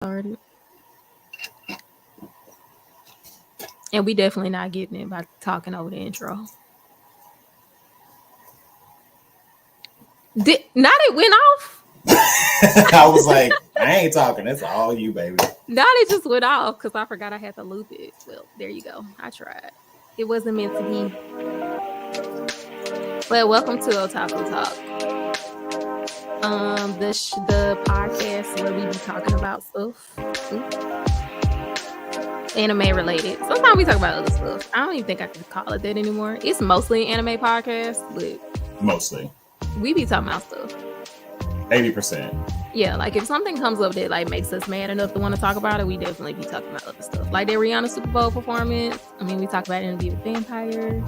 Started. And we definitely not getting it by talking over the intro. Not it went off. I was like, I ain't talking. That's all you, baby. Not it just went off because I forgot I had to loop it. Well, there you go. I tried. It wasn't meant to be. Well, welcome to Otaku Talk. The podcast where we be talking about stuff. Anime related. Sometimes we talk about other stuff. I don't even think I can call it that anymore. It's mostly an anime podcast, but mostly we be talking about stuff. 80%. Yeah, like if something comes up that like makes us mad enough to want to talk about it, we definitely be talking about other stuff. Like that Rihanna Super Bowl performance. I mean, we talk about Interview with Vampire.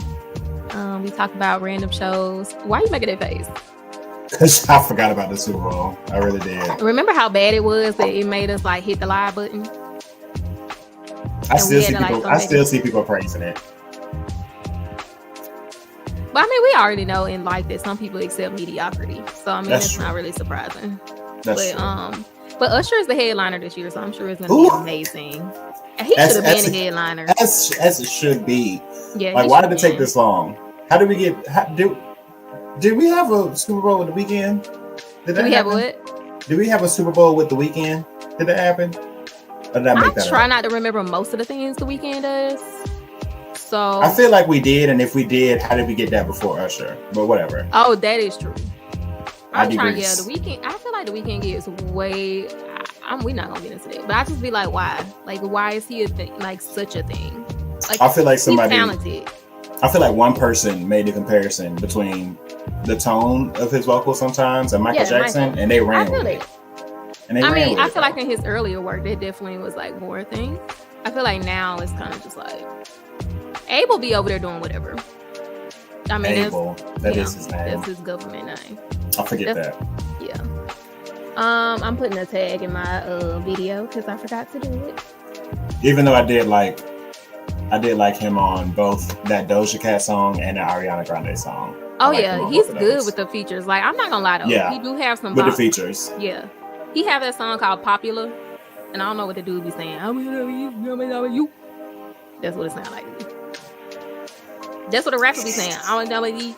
We talk about random shows. Why are you making that face? Because I forgot about the Super Bowl. I really did. Remember how bad it was that it made us like hit the live button? I still see people praising it. But I mean, we already know in life that some people accept mediocrity. So I mean, that's not really surprising. That's true. But Usher is the headliner this year, so I'm sure it's gonna be amazing. And he should have been the headliner. As it should be. Yeah. Like, why did it take this long? How did we get? Did we have a Super Bowl with The Weeknd? Did we have what? Did we have a Super Bowl with The Weeknd? Did that happen? I try not to remember most of the things The Weeknd does. So I feel like we did, and if we did, how did we get that before Usher? But whatever. Oh, that is true. I'm trying. Yeah, The Weeknd. I feel like The Weeknd gets way. We're not gonna get into that, but I just be like, why? Like, why is he a thing? Like, such a thing? Like, I feel like somebody. He's talented. I feel like one person made a comparison between the tone of his vocals sometimes and Michael Jackson, and they ran with it. I feel like in his earlier work, that definitely was like more a thing. I feel like now it's kind of just like Abel be over there doing whatever. I mean, Abel, that is his name. That's his government name. I forget that. Yeah. I'm putting a tag in my video because I forgot to do it. Even though I did like him on both that Doja Cat song and the Ariana Grande song. Oh yeah, he's good with the features. Like, I'm not gonna lie though, he do have some with the features. Yeah, he have that song called Popular, and I don't know what the dude be saying. You. That's what it sounds like to me. That's what a rapper be saying. I don't know what he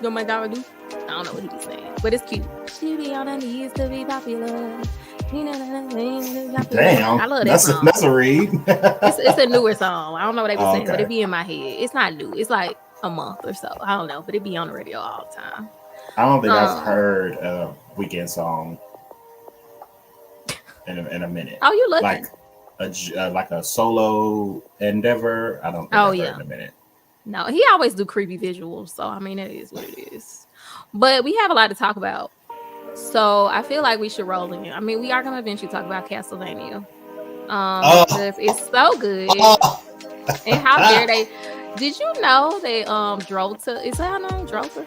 be saying, but it's cute. She be on her knees to be popular. Damn, I love that song. That's a read. it's a newer song. I don't know what they be saying, but it be in my head. It's not new. It's like a month or so. I don't know, but it be on the radio all the time. I don't think I've heard a Weeknd song in a minute. Oh, you looking like a solo endeavor? I don't think I've heard in a minute. No, he always do creepy visuals, so I mean, it is what it is. But we have a lot to talk about, so I feel like we should roll in. I mean, we are going to eventually talk about Castlevania, because it's so good. And how dare they? Did you know they Drolta? Is that her name, Drolta?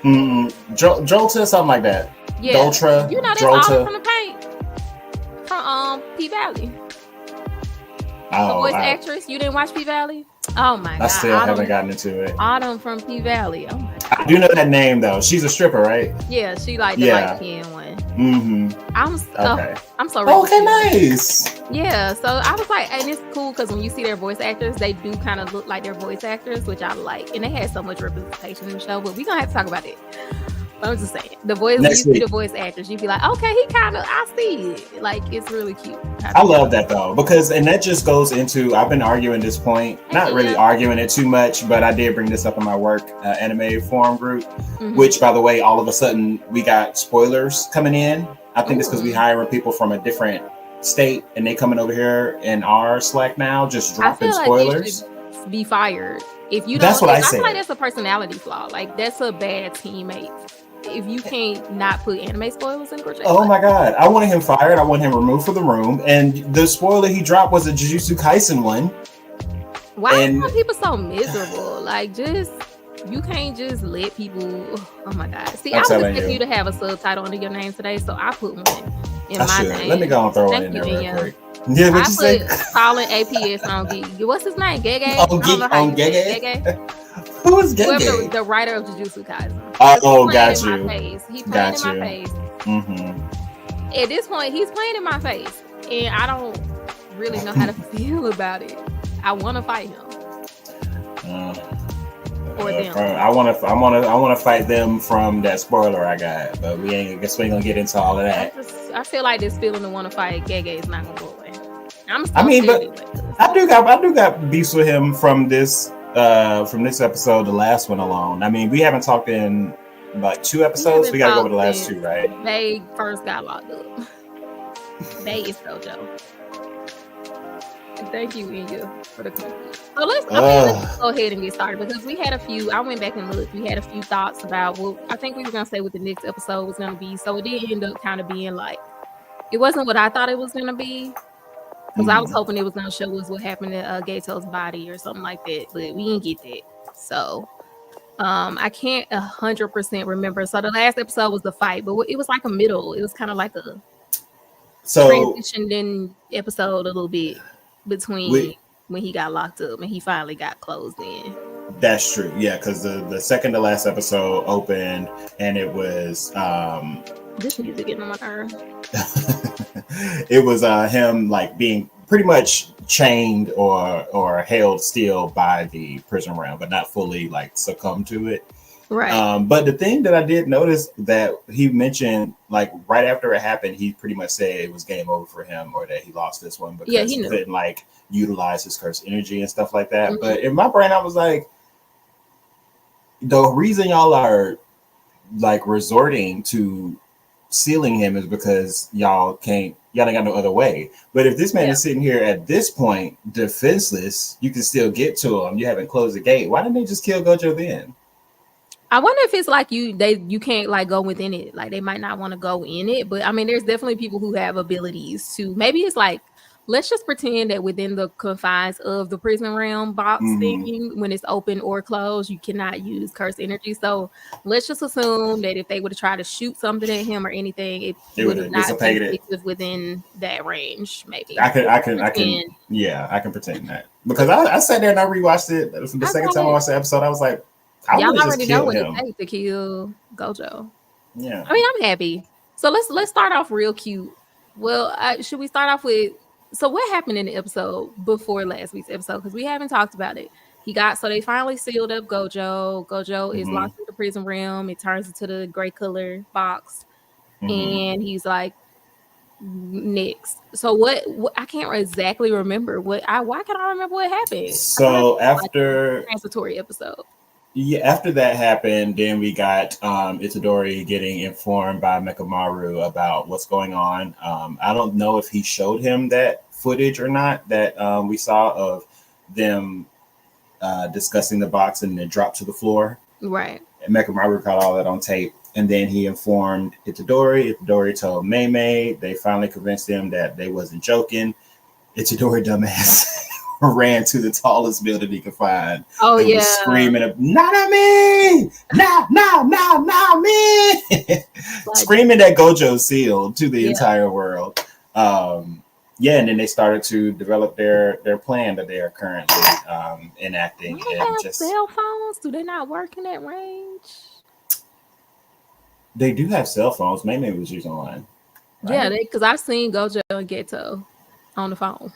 Drolta, something like that. Yeah, Doltra. You know that's all from the paint from P Valley. The voice actress. You didn't watch P Valley? Oh my god! I still haven't gotten into it. Autumn from P Valley. Oh my god! I do know that name though. She's a stripper, right? Yeah, she like the light skin one. Mm-hmm. I'm so ready. Okay, nice. Yeah, so I was like, and it's cool because when you see their voice actors, they do kind of look like their voice actors, which I like, and they had so much representation in the show. But we're gonna have to talk about it. But I'm just saying, the voice when you see the voice actors, you'd be like, okay, he kind of, I see it. Like, it's really cute. I love that though, because that just goes into, I've been arguing this point, not really arguing it too much, but I did bring this up in my work anime forum group, which by the way, all of a sudden we got spoilers coming in. I think it's because we hiring people from a different state and they coming over here in our Slack now, just dropping spoilers. Like you should be fired if you don't. That's what I feel like that's a personality flaw. Like, that's a bad teammate. If you can't not put anime spoilers in group chat. Oh my god, I wanted him fired. I want him removed from the room. And the spoiler he dropped was a Jujutsu Kaisen one. Why are people so miserable? Like, you can't just let people. Oh my god. See, I was expecting you to have a subtitle under your name today, so I put one in my name. Let me go and throw it in there real quick. Yeah, what you say? Calling APS on Gege. What's his name? Gege? On Gege? Who is Gege? The writer of Jujutsu Kaisen. Oh, got you. He playing in my face. Mm-hmm. At this point, he's playing in my face, and I don't really know how to feel about it. I want to fight him. Or them. I want to fight them from that spoiler I got, but I guess we ain't gonna get into all of that. I feel like this feeling to want to fight Gege is not gonna go away. I do got beefs with him from this episode, the last one alone. I mean, we haven't talked in like 2 episodes. We gotta go with the last 2, right? They first got locked up. They is Gojo. Thank you, Inga, for the comment. So let's go ahead and get started because we had a few. I went back and looked. We had a few thoughts about what I think we were gonna say what the next episode was gonna be. So it did end up kind of being like it wasn't what I thought it was gonna be because I was hoping it was gonna show us what happened to Geto's body or something like that, but we didn't get that. So I can't 100% remember. So the last episode was the fight, but it was like a middle. It was kind of like a transitioned in episode a little bit between when he got locked up and he finally got closed in. That's true, yeah, because the second to last episode opened and it was this music getting on my nerves. It was him like being pretty much chained or held still by the prison realm, but not fully like succumbed to it. Right. But the thing that I did notice that he mentioned, like right after it happened, he pretty much said it was game over for him or that he lost this one because he couldn't like utilize his cursed energy and stuff like that. But in my brain, I was like, the reason y'all are like resorting to sealing him is because y'all ain't got no other way. But if this man is sitting here at this point defenseless, you can still get to him. You haven't closed the gate. Why didn't they just kill Gojo then? I wonder if it's like you can't like go within it. Like they might not want to go in it, but I mean, there's definitely people who have abilities to. Maybe it's like let's just pretend that within the confines of the prison realm box thing, when it's open or closed, you cannot use cursed energy. So let's just assume that if they would have tried to shoot something at him or anything, it would have not been effective within that range. Maybe I can pretend that because I sat there and I rewatched it for the second time I watched the episode. I was like, y'all already know what it takes to kill Gojo. Yeah, I mean, I'm happy. So let's start off real cute. Well, should we start off with? So what happened in the episode before last week's episode? Because we haven't talked about it. So they finally sealed up Gojo. Gojo is locked in the prison realm. It turns into the gray color box, and he's like next. So what I can't exactly remember why can't I remember what happened? So after like transitory episode. Yeah, after that happened, then we got Itadori getting informed by Mekamaru about what's going on. I don't know if he showed him that footage or not that we saw of them discussing the box and then dropped to the floor. Right. And Mekamaru caught all that on tape. And then he informed Itadori. Itadori told Mei. They finally convinced him that they wasn't joking. Itadori, dumbass. Ran to the tallest building he could find. Oh, yeah. Was screaming, not at me! Not me! Screaming that Gojo sealed to the entire world. And then they started to develop their plan that they are currently enacting. They have cell phones? Do they not work in that range? They do have cell phones. Mei was using one. Right? Yeah, because I've seen Gojo and Geto on the phone.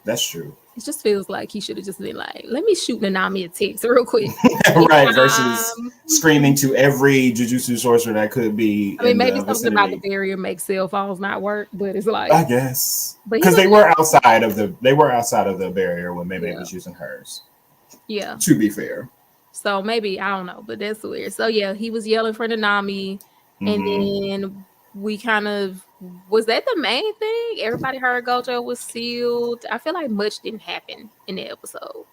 That's true. It just feels like he should have just been like, let me shoot Nanami a text real quick. Right, versus screaming to every Jujutsu sorcerer that could be. I mean, maybe something about the barrier makes cell phones not work, but it's like, I guess. Because they were outside of the barrier when maybe was using hers. Yeah. To be fair. So maybe, I don't know, but that's weird. So yeah, he was yelling for Nanami, and then we kind of, was that the main thing? Everybody heard Gojo was sealed. I feel like much didn't happen in the episode.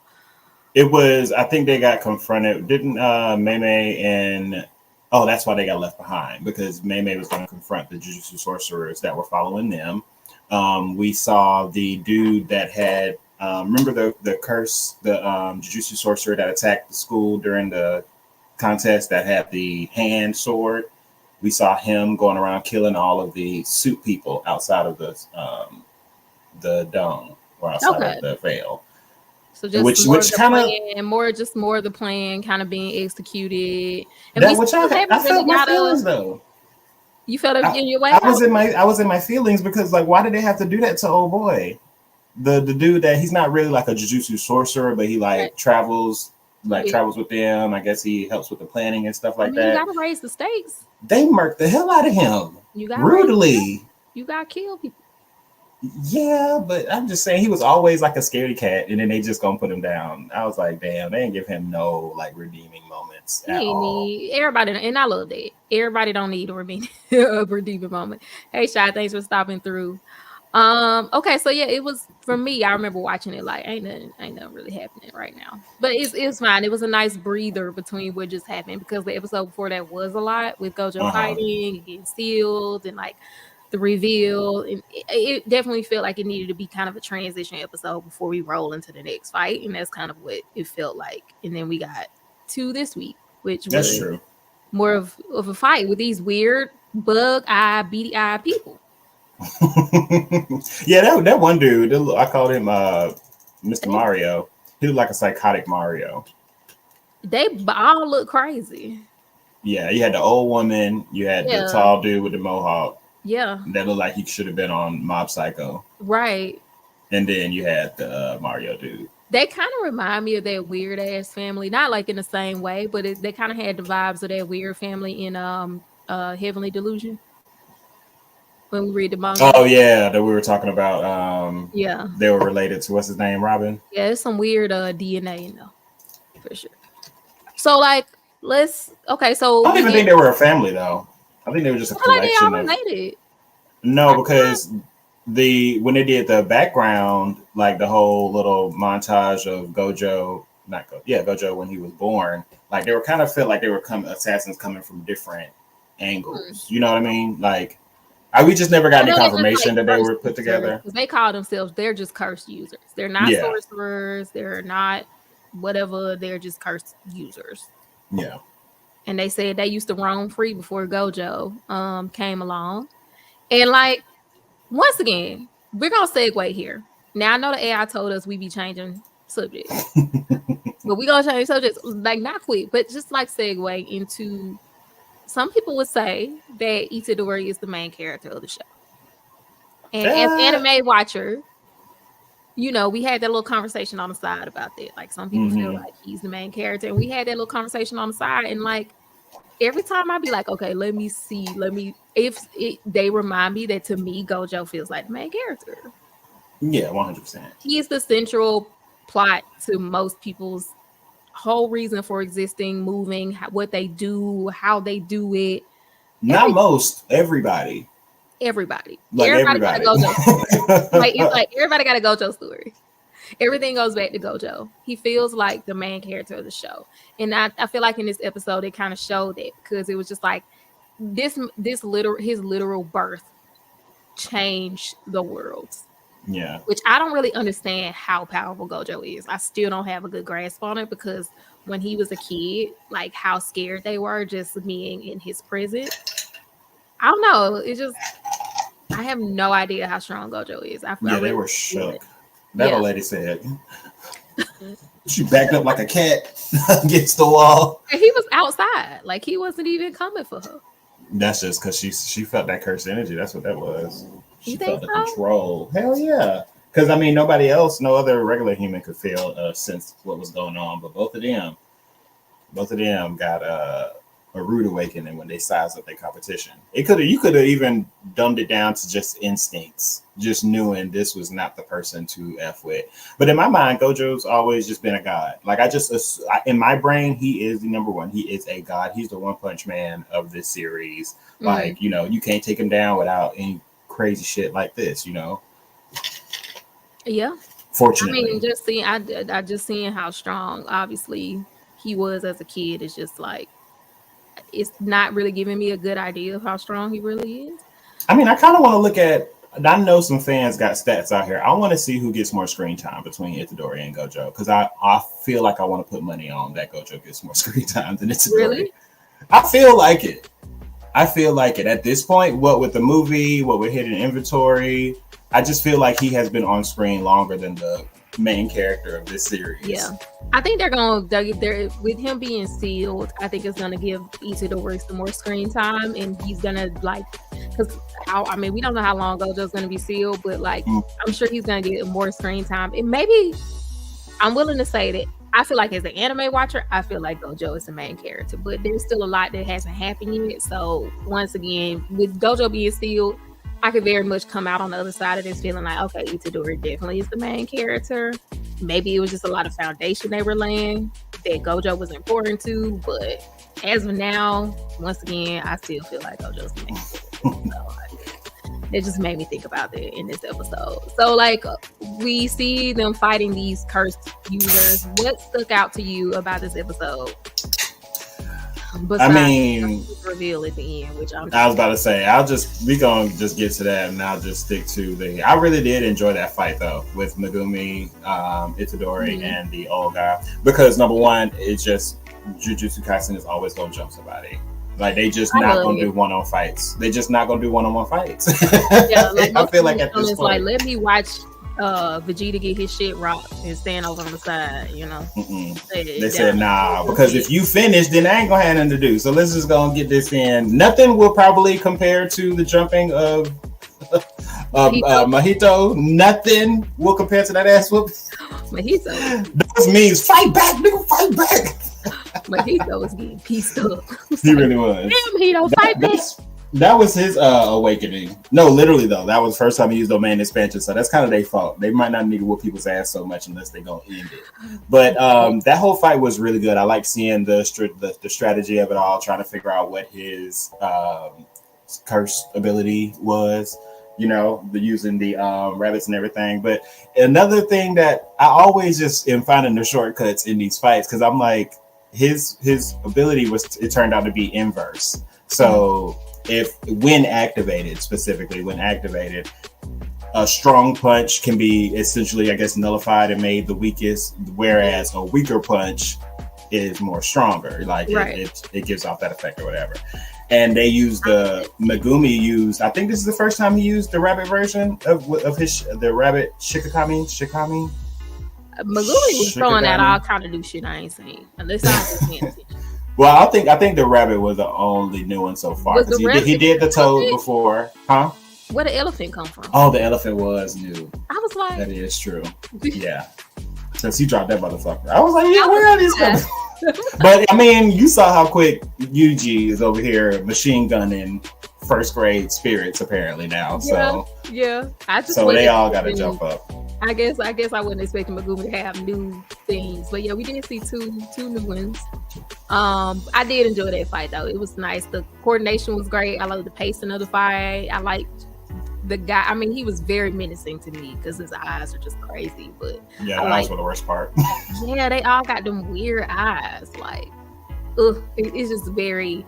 It was, I think they got confronted. Didn't Mei and that's why they got left behind, because Mei was going to confront the Jujutsu sorcerers that were following them. We saw the dude that had remember the curse, the Jujutsu sorcerer that attacked the school during the contest that had the hand sword. We saw him going around killing all of the suit people outside of the dome or outside of the veil. So just which kind of more of the plan kind of being executed. And that, which I felt my feelings though. You felt it in your way. I was in my feelings because like, why did they have to do that to old boy? the dude that he's not really like a Jujutsu sorcerer, but he like travels with them. I guess he helps with the planning and stuff like that. You gotta raise the stakes. They murked the hell out of him. You got brutally. You gotta kill people. Yeah, but I'm just saying he was always like a scaredy cat, and then they just gonna put him down. I was like, damn, they didn't give him no like redeeming moments at all. Everybody, and I love that. Everybody don't need a redeeming moment. Hey, Shy, thanks for stopping through. Okay, so yeah, it was for me. I remember watching it like ain't nothing really happening right now, but it's fine. It was a nice breather between what just happened because the episode before that was a lot with Gojo fighting and getting sealed and like the reveal, and it definitely felt like it needed to be kind of a transition episode before we roll into the next fight, and that's kind of what it felt like. And then we got to this week, which was true. More of a fight with these weird bug-eyed, beady-eyed people. Yeah, that one dude, I called him Mr. Mario. He looked like a psychotic Mario. They all look crazy. Yeah, you had the old woman, you had the tall dude with the mohawk. Yeah. That looked like he should have been on Mob Psycho. Right. And then you had the Mario dude. They kind of remind me of that weird ass family, not like in the same way, but they kind of had the vibes of that weird family in Heavenly Delusion. When we read the manga. Oh yeah, that we were talking about. Yeah. They were related to what's his name, Robin? Yeah, it's some weird DNA in there. For sure. So like so I don't even think they were a family though. I think they were just a collection. Like they all related. No, because when they did the background, like the whole little montage of Gojo when he was born, like they were kind of felt like they were assassins coming from different angles. You know what I mean? Like we just never got any confirmation that they were put together. They call themselves, they're just cursed users. They're not sorcerers. They're not whatever. They're just cursed users. Yeah. And they said they used to roam free before Gojo came along. And like, once again, we're going to segue here. Now, I know the AI told us we be changing subjects. But we're going to change subjects, like not quick, but just like segue into, some people would say that Itadori is the main character of the show. And as anime watcher, you know, we had that little conversation on the side about that. Like some people feel like he's the main character. And we had that little conversation on the side. And like, every time I'd be like, okay, let me see. They remind me that to me, Gojo feels like the main character. Yeah, 100%. He is the central plot to most people's whole reason for existing, moving, what they do, how they do it. Everybody. Like everybody got a Gojo story. It's like everybody got a Gojo story. Everything goes back to Gojo. He feels like the main character of the show. And I feel like in this episode, it kind of showed that because it was just like his literal birth changed the world. Yeah. Which I don't really understand how powerful Gojo is. I still don't have a good grasp on it because when he was a kid, like how scared they were just being in his presence. I don't know. I have no idea how strong Gojo is. They were shook. That old lady said, she backed up like a cat against the wall. And he was outside. Like he wasn't even coming for her. That's just because she felt that cursed energy. That's what that was. She felt the so? control. Hell yeah. Because I mean, no other regular human could feel sense what was going on. But both of them got a rude awakening when they sized up their competition. You could have even dumbed it down to just instincts, just knowing this was not the person to F with. But in my mind, Gojo's always just been a god. Like in my brain, he is the number one. He is a god. He's the One Punch Man of this series. Like, you know, you can't take him down without any crazy shit like this, you know? Yeah. Fortunately. I mean, just seeing how strong, obviously, he was as a kid is just like, it's not really giving me a good idea of how strong he really is. I mean, I kind of want to look at, I know some fans got stats out here. I want to see who gets more screen time between Itadori and Gojo, because I feel like I want to put money on that Gojo gets more screen time than Itadori. Really? I feel like it. At this point, what with the movie, what with hidden inventory, I just feel like he has been on screen longer than the main character of this series. Yeah. I think they're with him being sealed, I think it's gonna give Itadori some more screen time, and he's gonna like because I mean, we don't know how long Gojo's going to be sealed, but like, I'm sure he's going to get more screen time. And maybe I'm willing to say that I feel like as an anime watcher, I feel like Gojo is the main character, but there's still a lot that hasn't happened yet. So once again, with Gojo being sealed, I could very much come out on the other side of this feeling like, okay, Itadori definitely is the main character. Maybe it was just a lot of foundation they were laying that Gojo was important to, but as of now, once again, I still feel like Gojo's the main character. So, it just made me think about that in this episode. So, like, we see them fighting these cursed users. What stuck out to you about this episode? Besides reveal at the end, which I was about to say, we gonna just get to that, and I'll just stick to I really did enjoy that fight though with Megumi, Itadori, and the old guy, because number one, it's just Jujutsu Kaisen is always gonna jump somebody. Like they just not gonna do one-on fights. They just not gonna do one-on-one fights. Yeah, like, I feel like at this point, like let me watch Vegeta get his shit rocked and stand over on the side, you know. They said nah, because if you finish, then I ain't gonna have nothing to do. So let's just go and get this in. Nothing will probably compare to the jumping of Mahito. Nothing will compare to that ass whoop. Mahito. Those means fight back, nigga, fight back. Mahito was getting pieced up. He really was. Damn, Mahito, fight back. That was his awakening. No, literally though, that was the first time he used domain expansion. So that's kind of their fault. They might not need to whoop people's ass so much unless they're gonna end it. But that whole fight was really good. I like seeing the strategy of it all, trying to figure out what his curse ability was. You know, using the rabbits and everything. But another thing that I always just am finding the shortcuts in these fights, because I'm like, his ability it turned out to be inverse. So when activated, a strong punch can be essentially, I guess, nullified and made the weakest, whereas a weaker punch is more stronger. Like it gives off that effect or whatever. And they used Megumi used, I think this is the first time he used the rabbit version of the rabbit Shikami. Megumi was throwing out all kind of new shit I ain't seen, unless I was paying attention. Well, I think the rabbit was the only new one so far. He did the toad before, huh? Where the elephant come from? Oh, the elephant was new. I was like, that is true. Yeah, since he dropped that motherfucker, I was like, yeah, where are these coming? But I mean, you saw how quick Yuji is over here machine gunning first grade spirits apparently now. So yeah, so they all got to jump up. I guess I wasn't expecting Megumi to have new things, but yeah, we did see two new ones. I did enjoy that fight though. It was nice. The coordination was great. I loved the pacing of the fight. I liked the guy. I mean, he was very menacing to me because his eyes are just crazy. But yeah, that was the worst part. Yeah, they all got them weird eyes. Like, it's just very.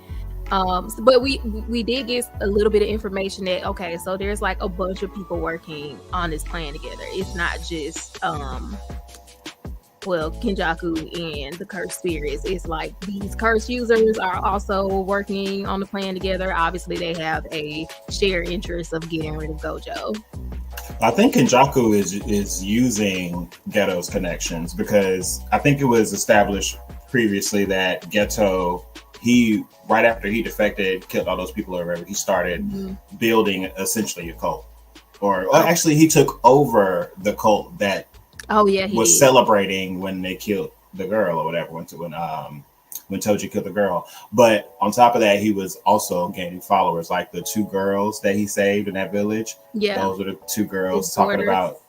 But we did get a little bit of information that okay, so there's like a bunch of people working on this plan together. It's not just Kenjaku and the cursed spirits. It's like these cursed users are also working on the plan together. Obviously, they have a shared interest of getting rid of Gojo. I think Kenjaku is using Geto's connections, because I think it was established previously that Geto, right after he defected, killed all those people or whatever, he started building essentially a cult. Or actually, he took over the cult that was celebrating when they killed the girl or whatever, when Toji killed the girl. But on top of that, he was also gaining followers, like the two girls that he saved in that village. Yeah, those are the two girls talking about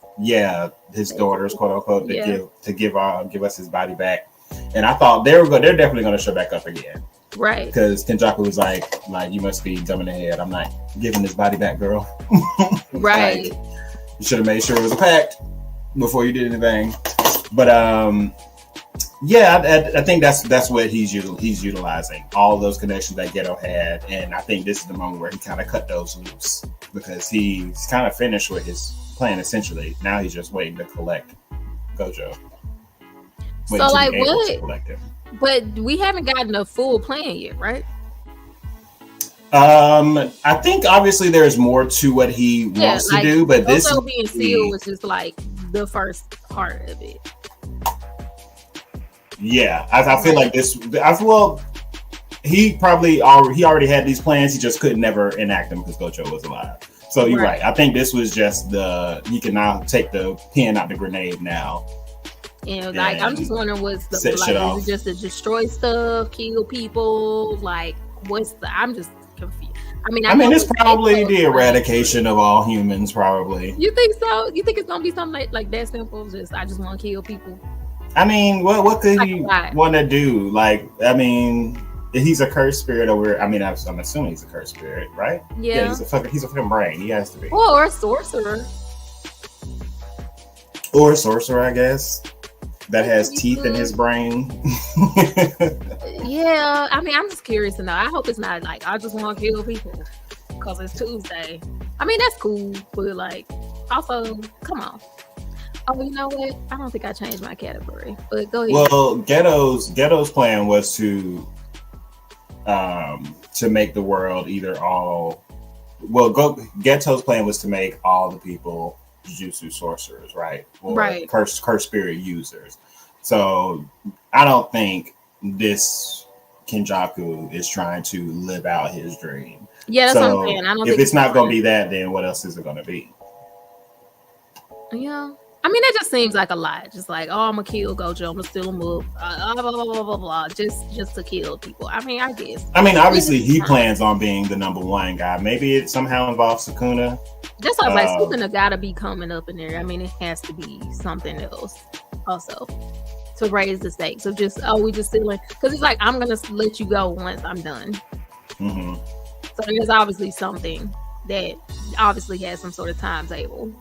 his daughters, quote unquote, to give us his body back. And I thought they're definitely going to show back up again. Right. Because Kenjaku was like, you must be dumb in the head. I'm not giving this body back, girl. Right. Like, you should have made sure it was a pact before you did anything. But I think that's what he's utilizing, all those connections that Geto had. And I think this is the moment where he kind of cut those loose, because he's kind of finished with his plan essentially. Now he's just waiting to collect Gojo. So like what? But we haven't gotten a full plan yet, right? I think obviously there's more to what he wants to do, but this being sealed was just like the first part of it. Yeah, I feel like this. he already had these plans. He just couldn't never enact them because Gojo was alive. So you're right. I think this was just he can now take the pin out the grenade now. And like, I'm just wondering what's the like, is it just to destroy stuff, kill people? Like, I'm just confused. I mean, it's probably the eradication of all humans, probably. You think so? You think it's gonna be something like that simple? Just I just want to kill people. I mean, what could he want to do? Like, I mean, he's a cursed spirit over. I mean, I'm assuming he's a cursed spirit, right? Yeah, he's a fucking brain. He has to be. Well, or a sorcerer. Or a sorcerer, I guess. That has teeth in his brain. Yeah, I mean, I'm just curious to know. I hope it's not like I just want to kill people because it's Tuesday. I mean, that's cool, but like, also, come on. Oh, you know what? I don't think I changed my category, but go ahead. Well, Geto's plan was to make the world either all. Well, Geto's plan was to make all the people Jujutsu sorcerers, right? Or right. Cursed spirit users. So I don't think this Kenjaku is trying to live out his dream. Yeah, that's what I'm saying. I don't if it's not going to be that, then what else is it going to be? Yeah. I mean, it just seems like a lot. Just like, oh, I'm gonna kill Gojo, I'm gonna steal him up, blah, blah, blah, blah, blah, blah, just to kill people. I mean, I guess. I mean, obviously, he plans on being the number one guy. Maybe it somehow involves Sukuna. That's why I was like, Sukuna gotta be coming up in there. I mean, it has to be something else also to raise the stakes. So just, we just stealing. Because it's like, I'm gonna let you go once I'm done. Mm-hmm. So there's obviously something that obviously has some sort of timetable.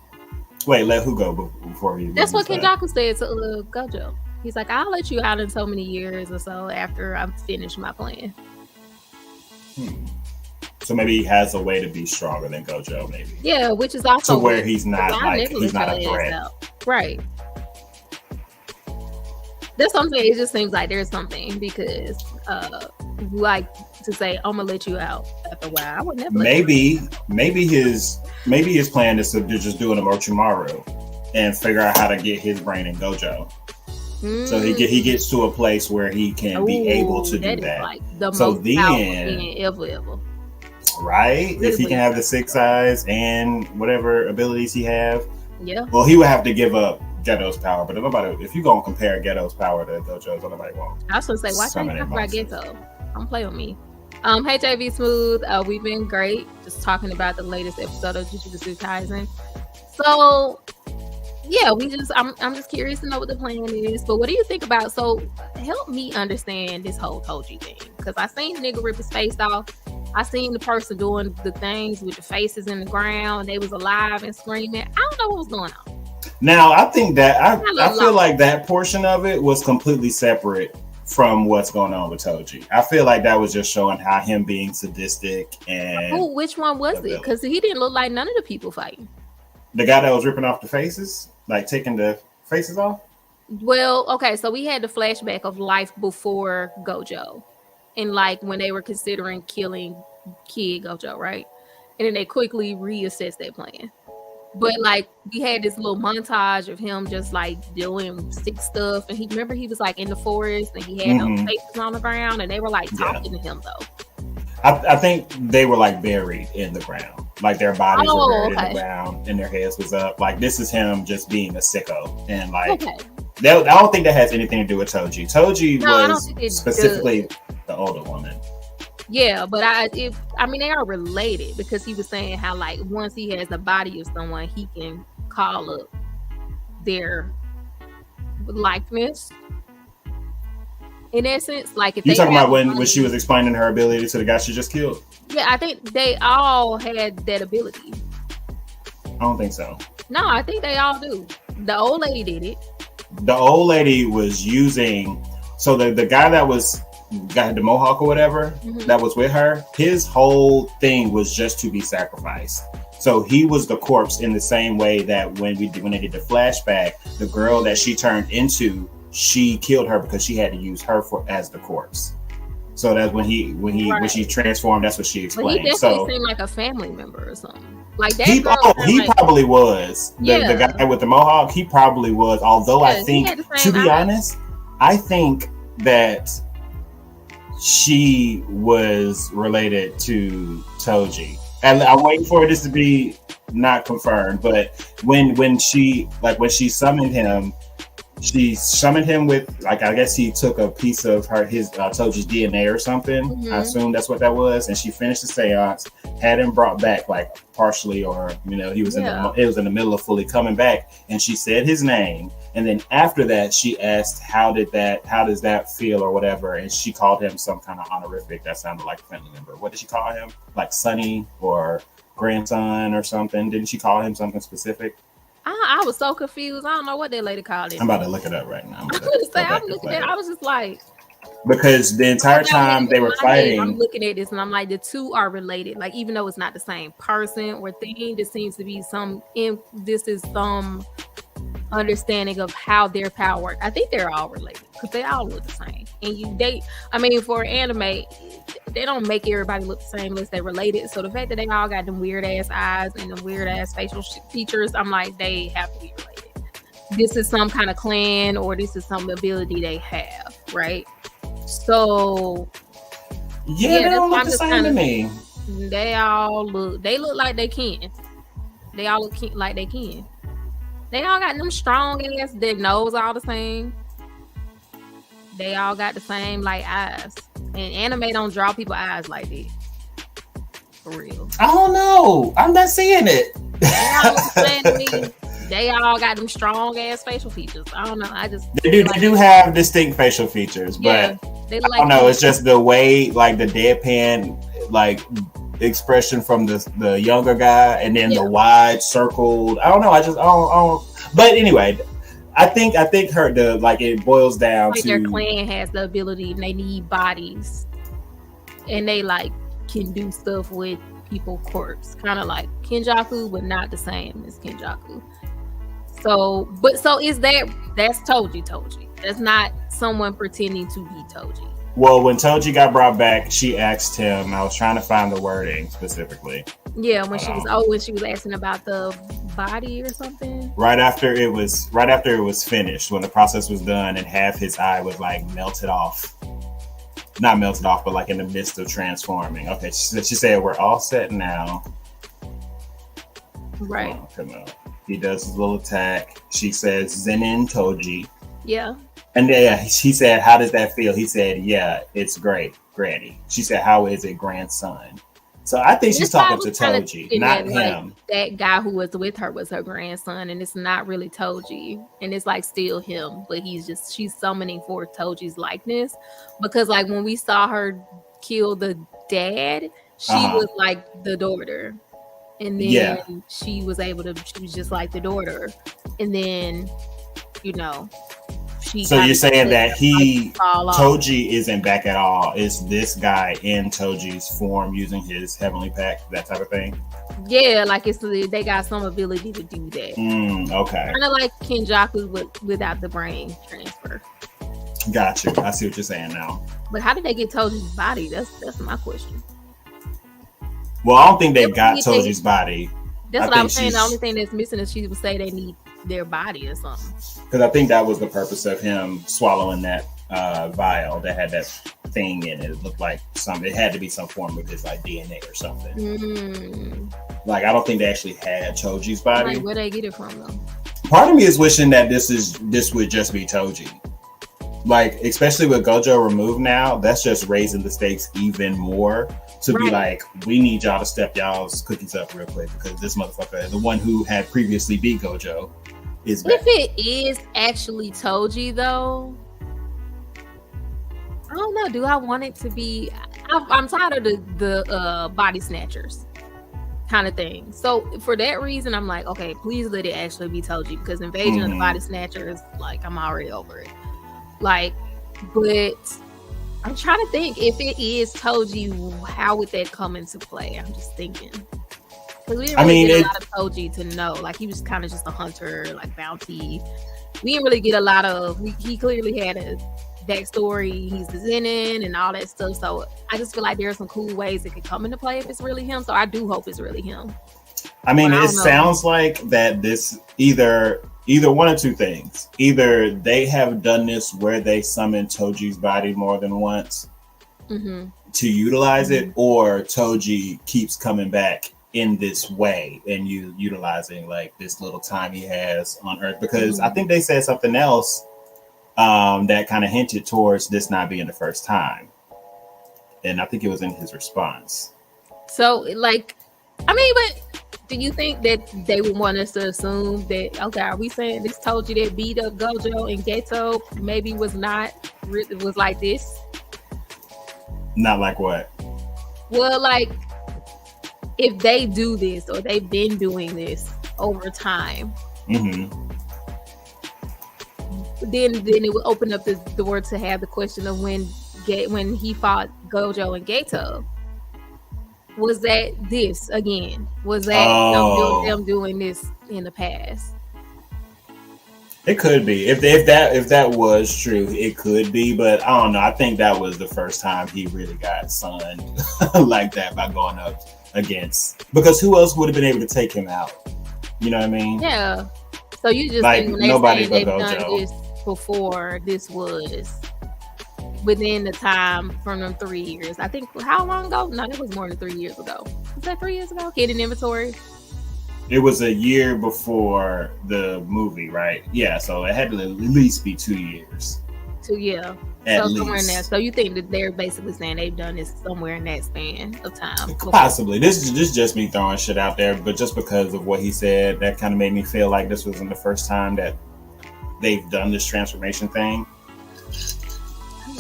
Wait, let who go before he? That's what Kenjaku said to Gojo. He's like, I'll let you out in so many years or so after I've finished my plan. So maybe he has a way to be stronger than Gojo, maybe. Yeah, which is also to where he's not a threat. Right. That's something. It just seems like there's something because, like to say, I'm gonna let you out after a while. I would never. Maybe his plan is to just do an Orochimaru and figure out how to get his brain in Gojo. So he gets to a place where he can be able to do that. Like the most then ever. Right? If he can have the 6 eyes and whatever abilities he have. Yeah. Well, he would have to give up Geto's power, but if you're gonna compare Geto's power to Gojo's, nobody won't. I was gonna say, why can't you talk about Geto? Don't play with me. Hey JV Smooth, we've been great just talking about the latest episode of Jujutsu Kaisen. So yeah, I'm just curious to know what the plan is. But what do you think about? So help me understand this whole Toji thing, because I seen the nigga rip his face off. I seen the person doing the things with the faces in the ground. They was alive and screaming. I don't know what was going on. Now I think that I feel like that portion of it was completely separate from what's going on with Toji. I feel like that was just showing how him being sadistic and. Which one was it? Because he didn't look like none of the people fighting. The guy that was ripping off the faces, like taking the faces off. Well, okay, so we had the flashback of life before Gojo, and like when they were considering killing Kid Gojo, right? And then they quickly reassessed their plan. But like we had this little montage of him just like doing sick stuff, and he was like in the forest and he had those faces on the ground, and they were like talking to him though. I think they were like buried in the ground, like their bodies were buried in the ground and their heads was up. Like this is him just being a sicko, and like I don't think that has anything to do with Toji. Toji was specifically the older woman. Yeah, but they are related because he was saying how like once he has the body of someone, he can call up their likeness. In essence, like if you talking about when she was explaining her ability to the guy she just killed. Yeah, I think they all had that ability. I don't think so. No, I think they all do. The old lady did it. The old lady was using. So the guy that got the mohawk or whatever that was with her, his whole thing was just to be sacrificed. So he was the corpse in the same way that when they did the flashback, the girl that she turned into, she killed her because she had to use her as the corpse. So that's when she transformed, that's what she explained. But he definitely seemed like a family member or something. Like that. He probably was. The guy with the mohawk, he probably was. Although I think, to be honest, I think that she was related to Toji. And I'm waiting for this to be not confirmed, but when she summoned him, she summoned him with, like, I guess he took a piece of his Toji's DNA or something. Mm-hmm. I assume that's what that was. And she finished the seance, had him brought back, like partially, or he was in the middle of fully coming back. And she said his name, and then after that, she asked, "How does that feel?" or whatever. And she called him some kind of honorific that sounded like a family member. What did she call him? Like Sonny or grandson or something? Didn't she call him something specific? I was so confused. I don't know what that lady called it. I'm about to look it up right now. I was just like, because the entire time they were fighting, I'm looking at this and I'm like, the two are related. Like, even though it's not the same person or thing, there seems to be some understanding of how their power works. I think they're all related because they all look the same. And for anime, they don't make everybody look the same unless they're related. So the fact that they all got them weird ass eyes and the weird ass facial features, I'm like, they have to be related. This is some kind of clan, or this is some ability they have, right? So they don't look the same to me. They look like they can. They all look like they can. They all got them strong ass, their nose all the same. They all got the same like eyes. And anime don't draw people eyes like this. For real. I don't know. I'm not seeing it. They all got them strong ass facial features. I don't know. They do have distinct facial features, but I don't know. It's just the way, like, the deadpan, like, expression from the younger guy, and then the wide circled. I don't know. I don't. But anyway, I think it boils down to their clan has the ability, and they need bodies, and they can do stuff with people corpse, kind of like Kenjaku, but not the same as Kenjaku. So is that's Toji? That's not someone pretending to be Toji. Well, when Toji got brought back, she asked him. I was trying to find the wording specifically. Yeah, when she was asking about the body or something. Right after it was finished, when the process was done, and half his eye was melted off. Not melted off, but in the midst of transforming. Okay, she said, "We're all set now." Right. Come on. He does his little attack. She says, "Zenin Toji." Yeah. And she said, "How does that feel?" He said, "Yeah, it's great, Granny." She said, "How is it, grandson?" So I think she's talking to Toji, not him. That guy who was with her was her grandson, and it's not really Toji, and it's still him, but she's summoning for Toji's likeness, because when we saw her kill the dad, she was like the daughter, and then she was just like the daughter, and then so you're saying that Toji isn't back at all? Is this guy in Toji's form using his heavenly pact, that type of thing? Yeah, they got some ability to do that. Okay. Kind of like Kenjaku without the brain transfer. Got you. I see what you're saying now. But how did they get Toji's body? That's my question. Well, I don't think they got Toji's body. That's what I was saying. The only thing that's missing is she would say they need their body or something. Because I think that was the purpose of him swallowing that vial that had that thing in it. It looked like it had to be some form of his DNA or something. I don't think they actually had Toji's body. Where they get it from though? Part of me is wishing that this would just be Toji. Especially with Gojo removed now, that's just raising the stakes even more. To be we need y'all to step y'all's cookies up real quick, because this motherfucker, the one who had previously beat Gojo, is back. If it is actually Toji, though, I don't know. Do I want it to be? I'm tired of the body snatchers kind of thing. So for that reason, I'm like, okay, please let it actually be Toji, because Invasion of the Body Snatchers, I'm already over it. But I'm trying to think, if it is Toji, how would that come into play? I'm just thinking. Because we didn't really get a lot of Toji to know. He was kind of just a hunter, bounty. We didn't really get a lot of... He clearly had a backstory. He's the Zenin and all that stuff. So I just feel like there are some cool ways it could come into play if it's really him. So I do hope it's really him. It sounds like that this either one of two things. Either they have done this where they summon Toji's body more than once, to utilize it, or Toji keeps coming back in this way and you utilizing like this little time he has on Earth. Because I think they said something else that kind of hinted towards this not being the first time. And I think it was in his response. So, like, I mean, but do you think that they would want us to assume that, okay, are we saying this Toji that beat up Gojo and Geto maybe was not, was like this? Not like what? Well, like, if they do this or they've been doing this over time, then it would open up the door to have the question of when he fought Gojo and Geto. Was that this again? Was that them doing this in the past? It could be. If that was true, it could be. But I don't know. I think that was the first time he really got sunned like that by going up against. Because who else would have been able to take him out? You know what I mean? Yeah. So you just like think when nobody they've but done Gojo. this before, this was within the time from them 3 years. I think how long ago? No, it was more than 3 years ago. Was that 3 years ago? Hidden Inventory. It was a year before the movie, right? Yeah, so it had to at least be 2 years. Yeah. At so least. somewhere in there. So you think that they're basically saying they've done this somewhere in that span of time? Possibly. This is just me throwing shit out there, but just because of what he said, that kind of made me feel like this wasn't the first time that they've done this transformation thing.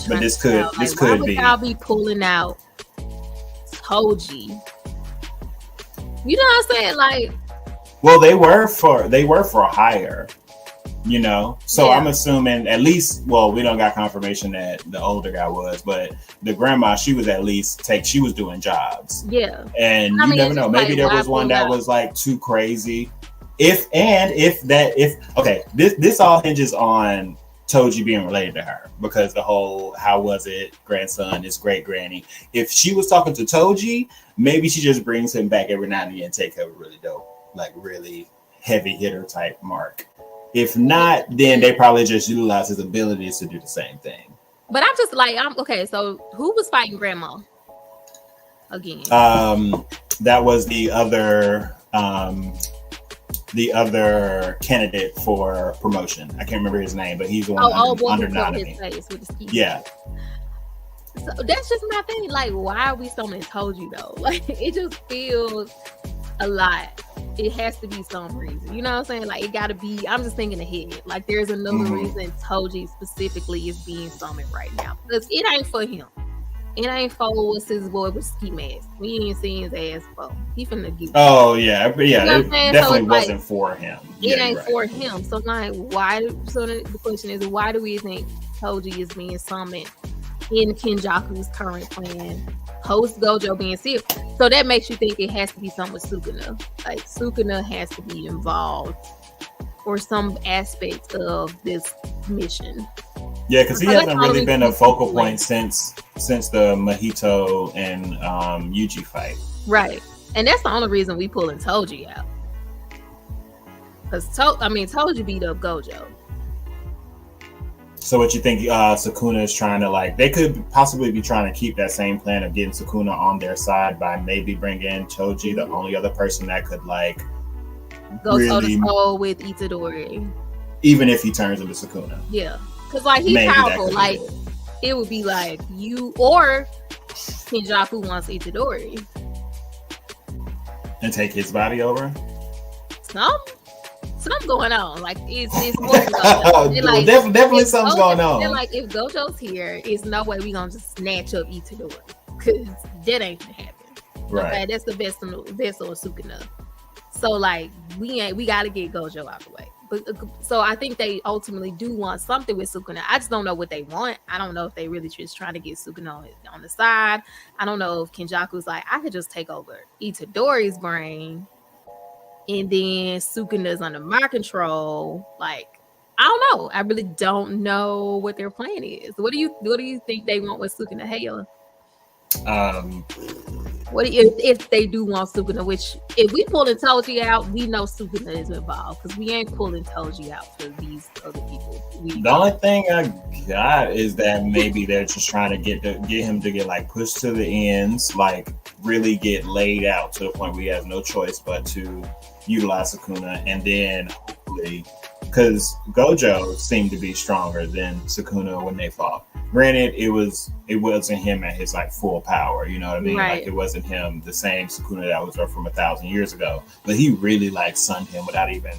But this could why be. Y'all be pulling out Toji. You know what I'm saying? Like, well, they were for hire, you know. So I'm assuming at least. Well, we don't got confirmation that the older guy was, but the grandma, she was at least she was doing jobs. Yeah, and you never know. Maybe there was one that was like too crazy. This all hinges on Toji being related to her, because the whole how was it grandson is great granny. If she was talking to Toji, maybe she just brings him back every now and again and take a really dope, like really heavy hitter type mark. If not, then they probably just utilize his abilities to do the same thing. But I'm just like, okay. So who was fighting grandma again? That was the other candidate for promotion. I can't remember his name, but he's the one under NANI. Yeah. So that's just my thing. Like, why are we so many Toji though? Like, it just feels a lot. It has to be some reason. You know what I'm saying? Like, it got to be. I'm just thinking ahead. Like, there's another reason Toji specifically is being summoned right now, because it ain't for him. It ain't for what's his boy with ski mask. We ain't seen his ass for. He finna get. Oh yeah, but yeah, you know it definitely wasn't for him. It ain't for him. So like, why? So the question is, why do we think Toji is being summoned in Kenjaku's current plan, post Gojo being sealed? So that makes you think it has to be something with Sukuna. Like, Sukuna has to be involved or some aspect of this mission. Yeah, because he hasn't really been a focal point since the Mahito and Yuji fight. Right. And that's the only reason we pulling Toji out. Because Toji beat up Gojo. So what you think Sukuna is trying to, like, they could possibly be trying to keep that same plan of getting Sukuna on their side by maybe bringing in Toji, the only other person that could, like, go toe-to-toe with Itadori. Even if he turns into Sukuna. Yeah. Because, like, he's powerful. Like, it would be like you or Kenjaku wants Itadori. And take his body over? Something going on. Like, it's more going on. Like, definitely something's going on. They're like, if Gojo's here, it's no way we gonna just snatch up Itadori. Because that ain't gonna happen. Right. Okay, that's the vessel of Sukuna. So, like, we gotta get Gojo out the way. But so I think they ultimately do want something with Sukuna. I just don't know what they want. I don't know if they really just trying to get Sukuna on the side. I don't know if Kenjaku's like, I could just take over Itadori's brain, and then Sukuna's under my control. Like, I don't know. I really don't know what their plan is. What do you think they want with Sukuna? Hey, what if they do want Sukuna? Which, if we pulling Toji out, we know Sukuna is involved, because we ain't pulling Toji out for these other people. The only thing got is that maybe they're just trying to get him to get like pushed to the ends, like really get laid out to the point where he has no choice but to utilize Sukuna, and then hopefully, because Gojo seemed to be stronger than Sukuna when they fought. Granted, it wasn't him at his like full power, you know what I mean? Right. Like it wasn't him, the same Sukuna that was from 1,000 years ago, but he really like sunned him without even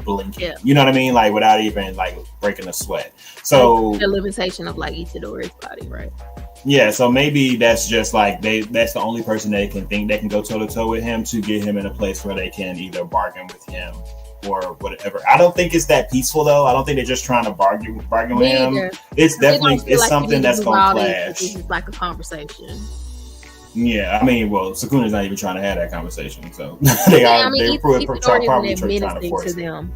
blinking. Yeah. You know what I mean? Like without even like breaking a sweat. So the limitation of like Itadori's body, right? Yeah, so maybe that's just like that's the only person they can think they can go toe to toe with him to get him in a place where they can either bargain with him or whatever. I don't think it's that peaceful though. I don't think they're just trying to bargain with him. It's definitely it's something that's gonna clash. It's like a conversation. Yeah, I mean, well, Sukuna's not even trying to have that conversation, so they're probably trying to force them.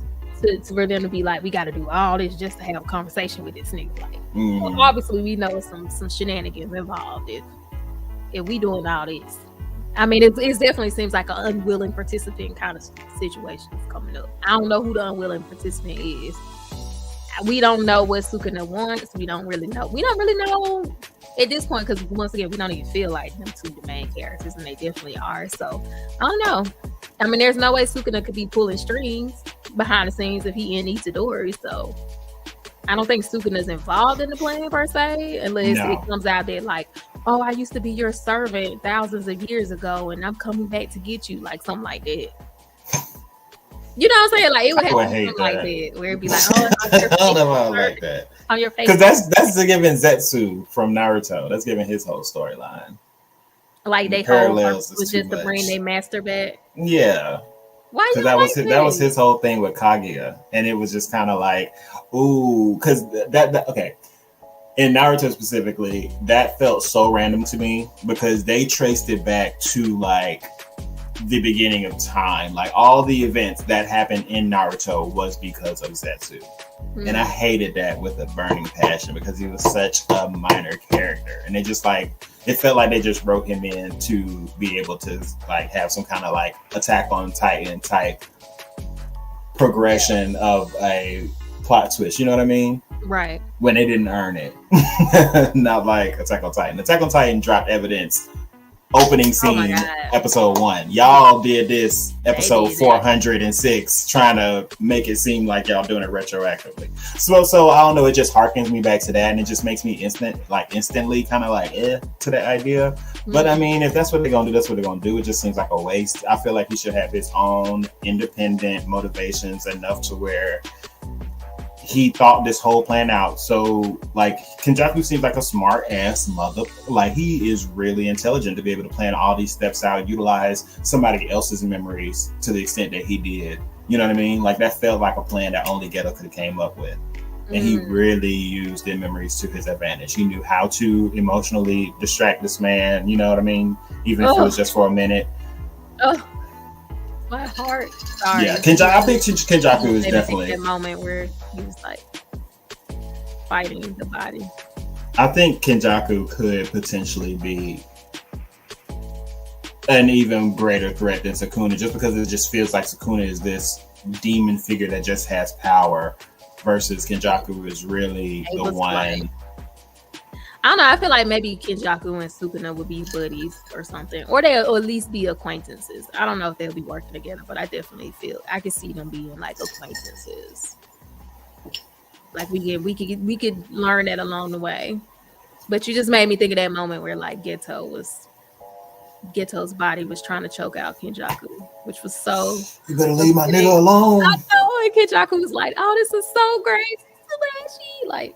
For them to be like, we got to do all this just to have a conversation with this nigga. Like, well, obviously, we know some shenanigans involved if we doing all this. I mean, it definitely seems like an unwilling participant kind of situation is coming up. I don't know who the unwilling participant is. We don't know what Sukuna wants. We don't really know. We don't really know at this point because once again, we don't even feel like them two the main characters, and they definitely are. So I don't know. I mean, there's no way Sukuna could be pulling strings behind the scenes if he in Itadori. So I don't think Sukuna's involved in the plan per se, unless it comes out that like, oh, I used to be your servant thousands of years ago, and I'm coming back to get you, like something like that. You know what I'm saying? Like it would have something like that, where it'd be like, oh, I don't know about like that. On your face, because that's giving Zetsu from Naruto. That's giving his whole storyline. Like they whole purpose was just to bring their master back. Yeah. Why? Because that was his whole thing with Kaguya, and it was just kind of like, ooh, because that okay. In Naruto specifically, that felt so random to me because they traced it back to like the beginning of time. Like all the events that happened in Naruto was because of Zetsu. And I hated that with a burning passion because he was such a minor character. And it felt like they just wrote him in to be able to like have some kind of like Attack on Titan type progression of a plot twist. You know what I mean? Right. When they didn't earn it. Not like Attack on Titan. Attack on Titan dropped evidence. Opening scene, episode 1. Y'all did this episode 406, trying to make it seem like y'all doing it retroactively. So I don't know. It just harkens me back to that, and it just makes me instantly kind of like to that idea. Mm-hmm. But I mean, if that's what they're gonna do, that's what they're gonna do. It just seems like a waste. I feel like he should have his own independent motivations enough to where he thought this whole plan out. So like Kenjaku seems like a smart ass mother. Like he is really intelligent to be able to plan all these steps out, utilize somebody else's memories to the extent that he did. You know what I mean? Like that felt like a plan that only Geto could have came up with. And he really used their memories to his advantage. He knew how to emotionally distract this man. You know what I mean? Even if it was just for a minute. Oh. My heart. Sorry. Yeah, I think Kenjaku is definitely that moment where he was like fighting the body. I think Kenjaku could potentially be an even greater threat than Sukuna, just because it just feels like Sukuna is this demon figure that just has power, versus Kenjaku is really the one. I don't know. I feel like maybe Kenjaku and Sukuna would be buddies or something, or they'll at least be acquaintances. I don't know if they'll be working together, but I definitely feel I could see them being like acquaintances. Like we could learn that along the way. But you just made me think of that moment where like Geto's body was trying to choke out Kenjaku, which was so. You better leave my nigga alone. I know, and Kenjaku was like, "Oh, this is so great, like."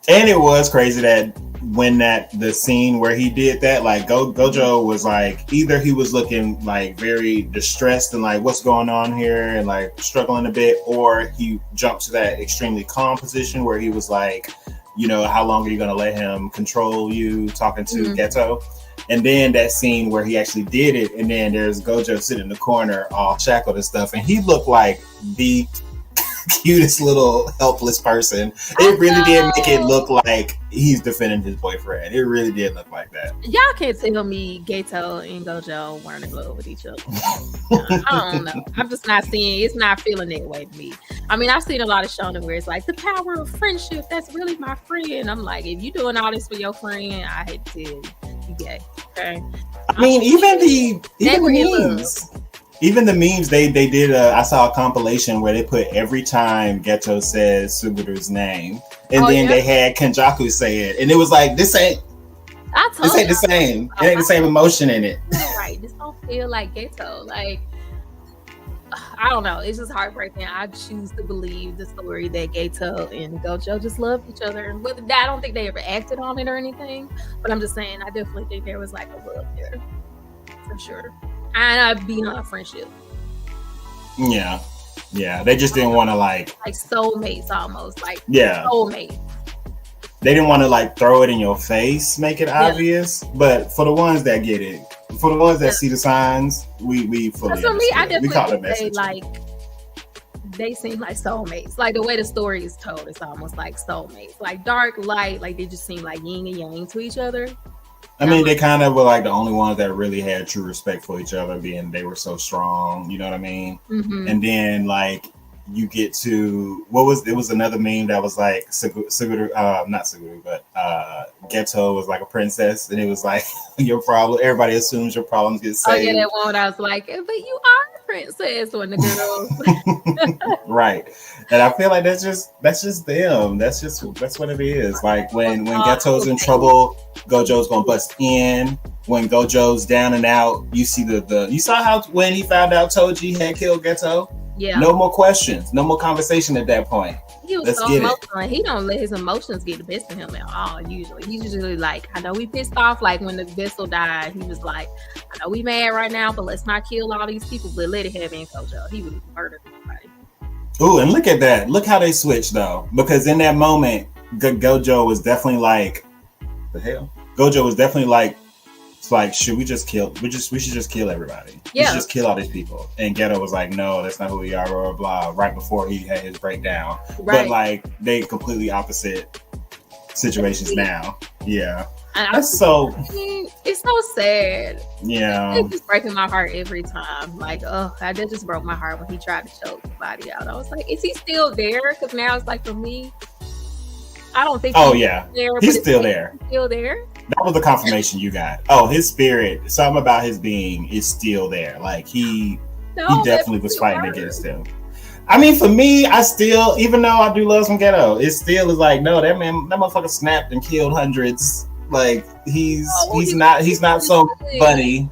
And it was crazy that when the scene where he did that, like Gojo was like, either he was looking like very distressed and like what's going on here and like struggling a bit, or he jumped to that extremely calm position where he was like, you know, how long are you going to let him control you, talking to Geto? And then that scene where he actually did it, and then there's Gojo sitting in the corner all shackled and stuff, and he looked like the cutest little helpless person. It really did make it look like he's defending his boyfriend. It really did look like that. Y'all can't tell me Geto and Gojo weren't in love with each other. I don't know. I'm just not seeing. It's not feeling that way to me. I mean, I've seen a lot of shonen where it's like the power of friendship. That's really my friend. I'm like, if you doing all this for your friend, I hate to tell you, you gay. Okay. I mean, even the memes. Even the memes, they did. I saw a compilation where they put every time Geto says Suguru's name, and then they had Kenjaku say it, and it was like, this ain't the same. It ain't the same emotion in it. Right. This don't feel like Geto. Like, I don't know. It's just heartbreaking. I choose to believe the story that Geto and Gojo just love each other, and whether I don't think they ever acted on it or anything, but I'm just saying I definitely think there was like a love there for sure. And beyond friendship. Yeah. They just didn't want to like soulmates almost. Like soulmates. They didn't want to like throw it in your face, make it obvious. But for the ones that get it, for the ones that see the signs, we fully for me, I definitely say like they seem like soulmates. Like the way the story is told, it's almost like soulmates. Like dark, light, like they just seem like yin and yang to each other. I mean, they kind of were like the only ones that really had true respect for each other, being they were so strong. You know what I mean? Mm-hmm. And then like you get to it was another meme that was like Suguru, not Suguru, but Geto was like a princess, and it was like your problem. Everybody assumes your problems get saved. Oh yeah, that one. I was like, but you are a princess when the girls. Right, and I feel like that's just them. That's what it is. Like when Geto's in trouble, Gojo's gonna bust in. When Gojo's down and out, you see you saw how when he found out Toji had killed Geto. Yeah. No more questions. No more conversation at that point. He was so emotional. He don't let his emotions get the best of him at all. Usually, he's usually like, I know we pissed off. Like when the vessel died, he was like, I know we mad right now, but let's not kill all these people. But let it have in Gojo. He would murder everybody. Ooh, and look at that. Look how they switched though, because in that moment, Gojo was definitely like, the hell. Gojo was definitely like, it's like, should we just kill? We should just kill everybody. Yeah. We should just kill all these people. And Geto was like, no, that's not who we are, blah, blah, blah, right before he had his breakdown. Right. But like, they completely opposite situations now. Yeah. It's so sad. Yeah. It's just breaking my heart every time. Like, that just broke my heart when he tried to choke the body out. I was like, is he still there? Because now it's like, for me, I don't think he's still there. Still there? That was the confirmation you got. Oh, his spirit, something about his being is still there. Like he definitely was fighting against him. I mean, for me, I still, even though I do love some Geto, it still is like, no, that motherfucker snapped and killed hundreds. Like he's not so funny.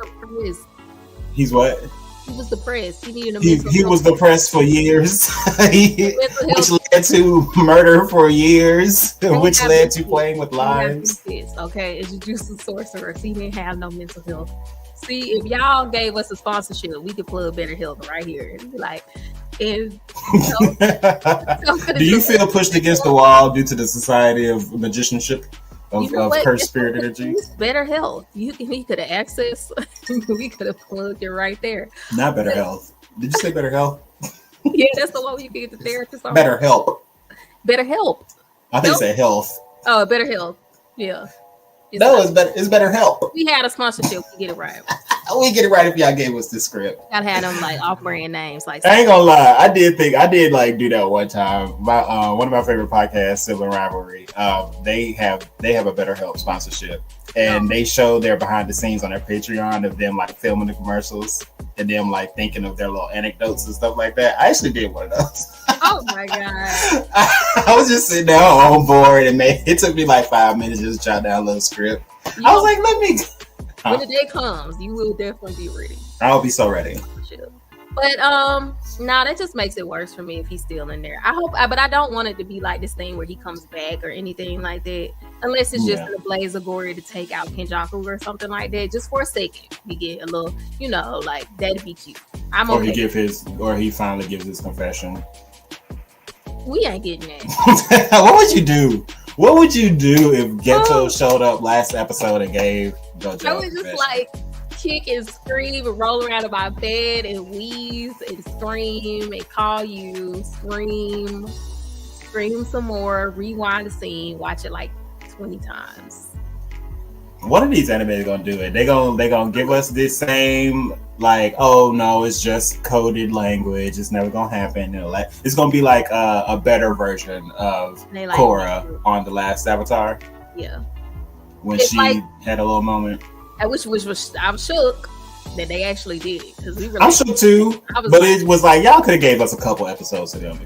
He's what? He was depressed. He was depressed for years, which led to murder for years, which led to playing with lives. Okay, it's Jujutsu sorcerer. He didn't have no mental health. See, if y'all gave us a sponsorship, we could plug Better Health right here. It'd be like, do you feel pushed against the wall due to the Society of Magicianship? Of cursed spirit energy. Better Health. We could have access. We could have plugged it right there. Not Better Health. Did you say Better Health? Yeah, that's the one where you can get the therapist on. Better Help. Better Help. I think you say Health. Oh, Better Health. Yeah. It's Better Help. We had a sponsorship. We get it right. We get it right if y'all gave us the script. Gotta have them like off-brand names. Like I ain't gonna lie, I did like do that one time. My one of my favorite podcasts, Sibling Rivalry. They have a Better Help sponsorship, and they show their behind the scenes on their Patreon of them like filming the commercials and them like thinking of their little anecdotes and stuff like that. I actually did one of those. Oh my god! I was just sitting there on board, and it took me like 5 minutes just to jot down a little script. I was like, let me. When the day comes, you will definitely be ready. I'll be so ready. But that just makes it worse for me if he's still in there. But I don't want it to be like this thing where he comes back or anything like that. Unless it's just in a blaze of glory to take out Kenjaku or something like that. Just for a second, we get a little, like that'd be cute. He finally gives his confession. We ain't getting that. What would you do? What would you do if Geto showed up last episode and gave Gojo? I was just like, kick and scream and roll around in my bed and wheeze and scream and call you, scream some more, rewind the scene, watch it like 20 times. One of these animes gonna do it. They gonna give us this same like, oh no, it's just coded language. It's never gonna happen. You know, like it's gonna be like a better version of Korra on The Last Avatar. Yeah, when she had a little moment. I'm shook that they actually did it because we really. I'm shook too, but it was like y'all could have gave us a couple episodes to them.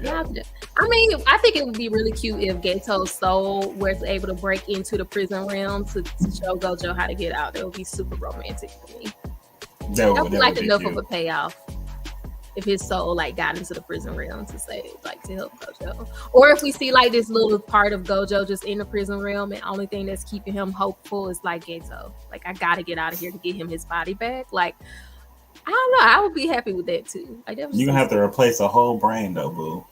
I mean, I think it would be really cute if Geto's soul was able to break into the prison realm to show Gojo how to get out. That would be super romantic for me. That would be like enough of a payoff if his soul like got into the prison realm to save, like to help Gojo. Or if we see like this little part of Gojo just in the prison realm and only thing that's keeping him hopeful is like Geto. Like, I gotta get out of here to get him his body back. Like, I don't know. I would be happy with that too. Like, you're gonna have to replace a whole brain though, boo.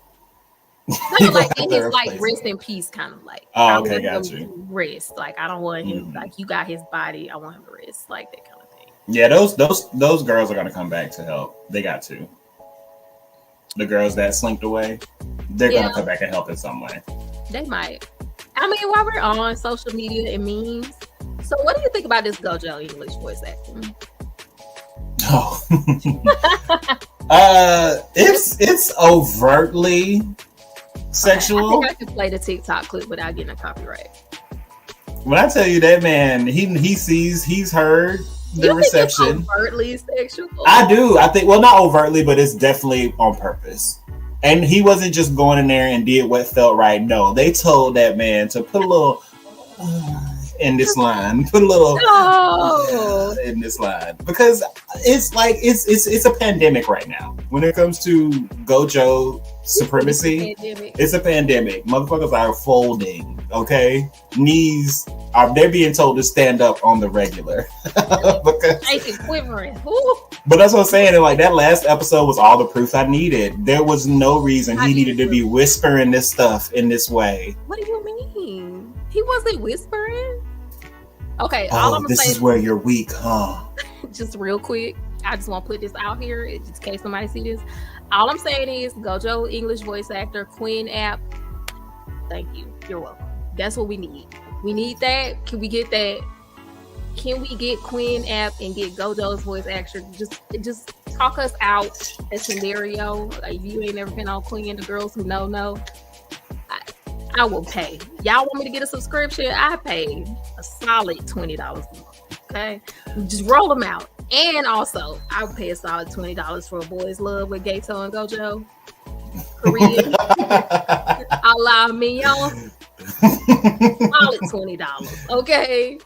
No, like in his like rest in peace kind of like. Oh, okay, got you. Rest. Like, I don't want him like you got his body. I want him to rest. Like that kind of thing. Yeah, those girls are gonna come back to help. They got to. The girls that slinked away, they're gonna come back and help in some way. They might. I mean, while we're on social media and memes, so what do you think about this Gojo English voice acting? Oh, it's overtly sexual. I think I can play the TikTok clip without getting a copyright. When I tell you that man, he's heard the reception. Think it's overtly sexual? I do. I think, well, not overtly, but it's definitely on purpose. And he wasn't just going in there and did what felt right. No, they told that man to put a little in this line. Put a little in this line. Because it's like it's a pandemic right now. When it comes to Gojo supremacy, it's a pandemic. Motherfuckers are folding, okay? Knees they're being told to stand up on the regular. Because quivering. But that's what I'm saying. And like that last episode was all the proof I needed. There was no reason he needed to be whispering this stuff in this way. What do you mean? He wasn't whispering. Okay, all I'm this is where you're weak, huh? Just real quick, I just want to put this out here in case somebody see this. All I'm saying is Gojo English voice actor, Quinn app. Thank you. You're welcome. That's what we need. We need that. Can we get that? Can we get Quinn app and get Gojo's voice actor? Just talk us out a scenario. Like, if you ain't never been on Quinn, the girls who know. I will pay. Y'all want me to get a subscription? I pay a solid $20 a month. Okay, just roll them out. And also, I would pay a solid $20 for A Boy's Love with Geto and Gojo. Korean. Allow me on. Solid $20. Okay.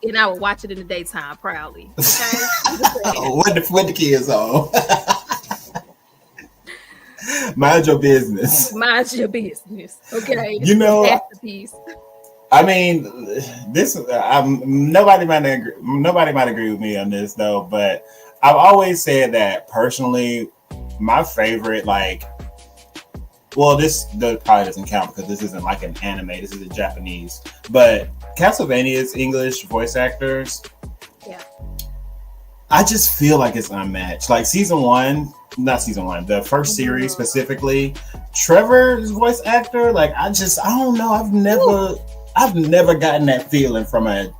And I will watch it in the daytime proudly. Okay. When the kids on. Mind your business. Mind your business. Okay. You know, I mean, this nobody might agree with me on this though, but I've always said that personally, my favorite, like, well, this probably doesn't count because this isn't like an anime. This is a Japanese, but Castlevania's English voice actors. Yeah. I just feel like it's unmatched. Like the first series specifically, Trevor's voice actor. Like I don't know. I've never gotten that feeling from a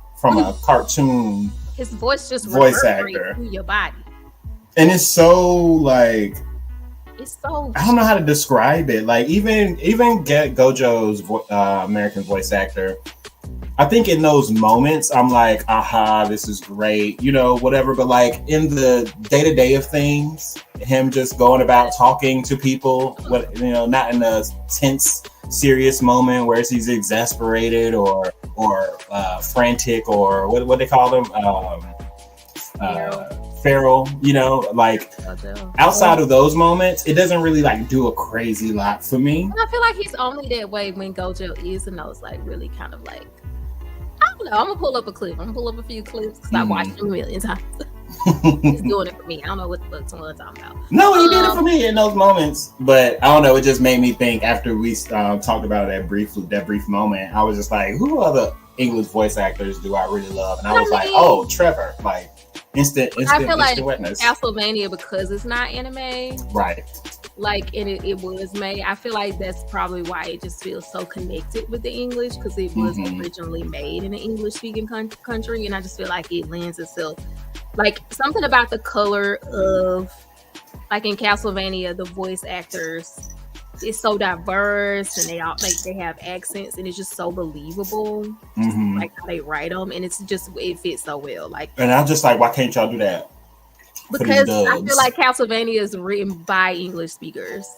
cartoon. His voice just voice actor through your body, and it's so like. It's so. I don't know how to describe it. Like even get Gojo's American voice actor. I think in those moments, I'm like, aha, this is great, you know, whatever. But like in the day-to-day of things, him just going about talking to people, not in a tense, serious moment where he's exasperated or frantic or what they call them, feral, you know, like outside of those moments, it doesn't really like do a crazy lot for me. I feel like he's only that way when Gojo is in those like really kind of like. I don't know. I'm gonna pull up a clip. I'm gonna pull up a few clips because I watched them a million times. He's doing it for me. I don't know what the fuck someone's talking about. No, he did it for me in those moments. But I don't know. It just made me think after we talked about that brief moment. I was just like, who are the English voice actors do I really love? And I was like, oh, Trevor, like instant witness. Castlevania, because it's not anime, right? Like, and it was made. I feel like that's probably why it just feels so connected with the English, because it was originally made in an English-speaking country, and I just feel like it lends itself, like something about the color of, like in Castlevania, the voice actors. It's so diverse, and they have accents, and it's just so believable, like how they write them, and it fits so well. Like, and I'm just like, why can't y'all do that? Because I feel like Castlevania is written by English speakers,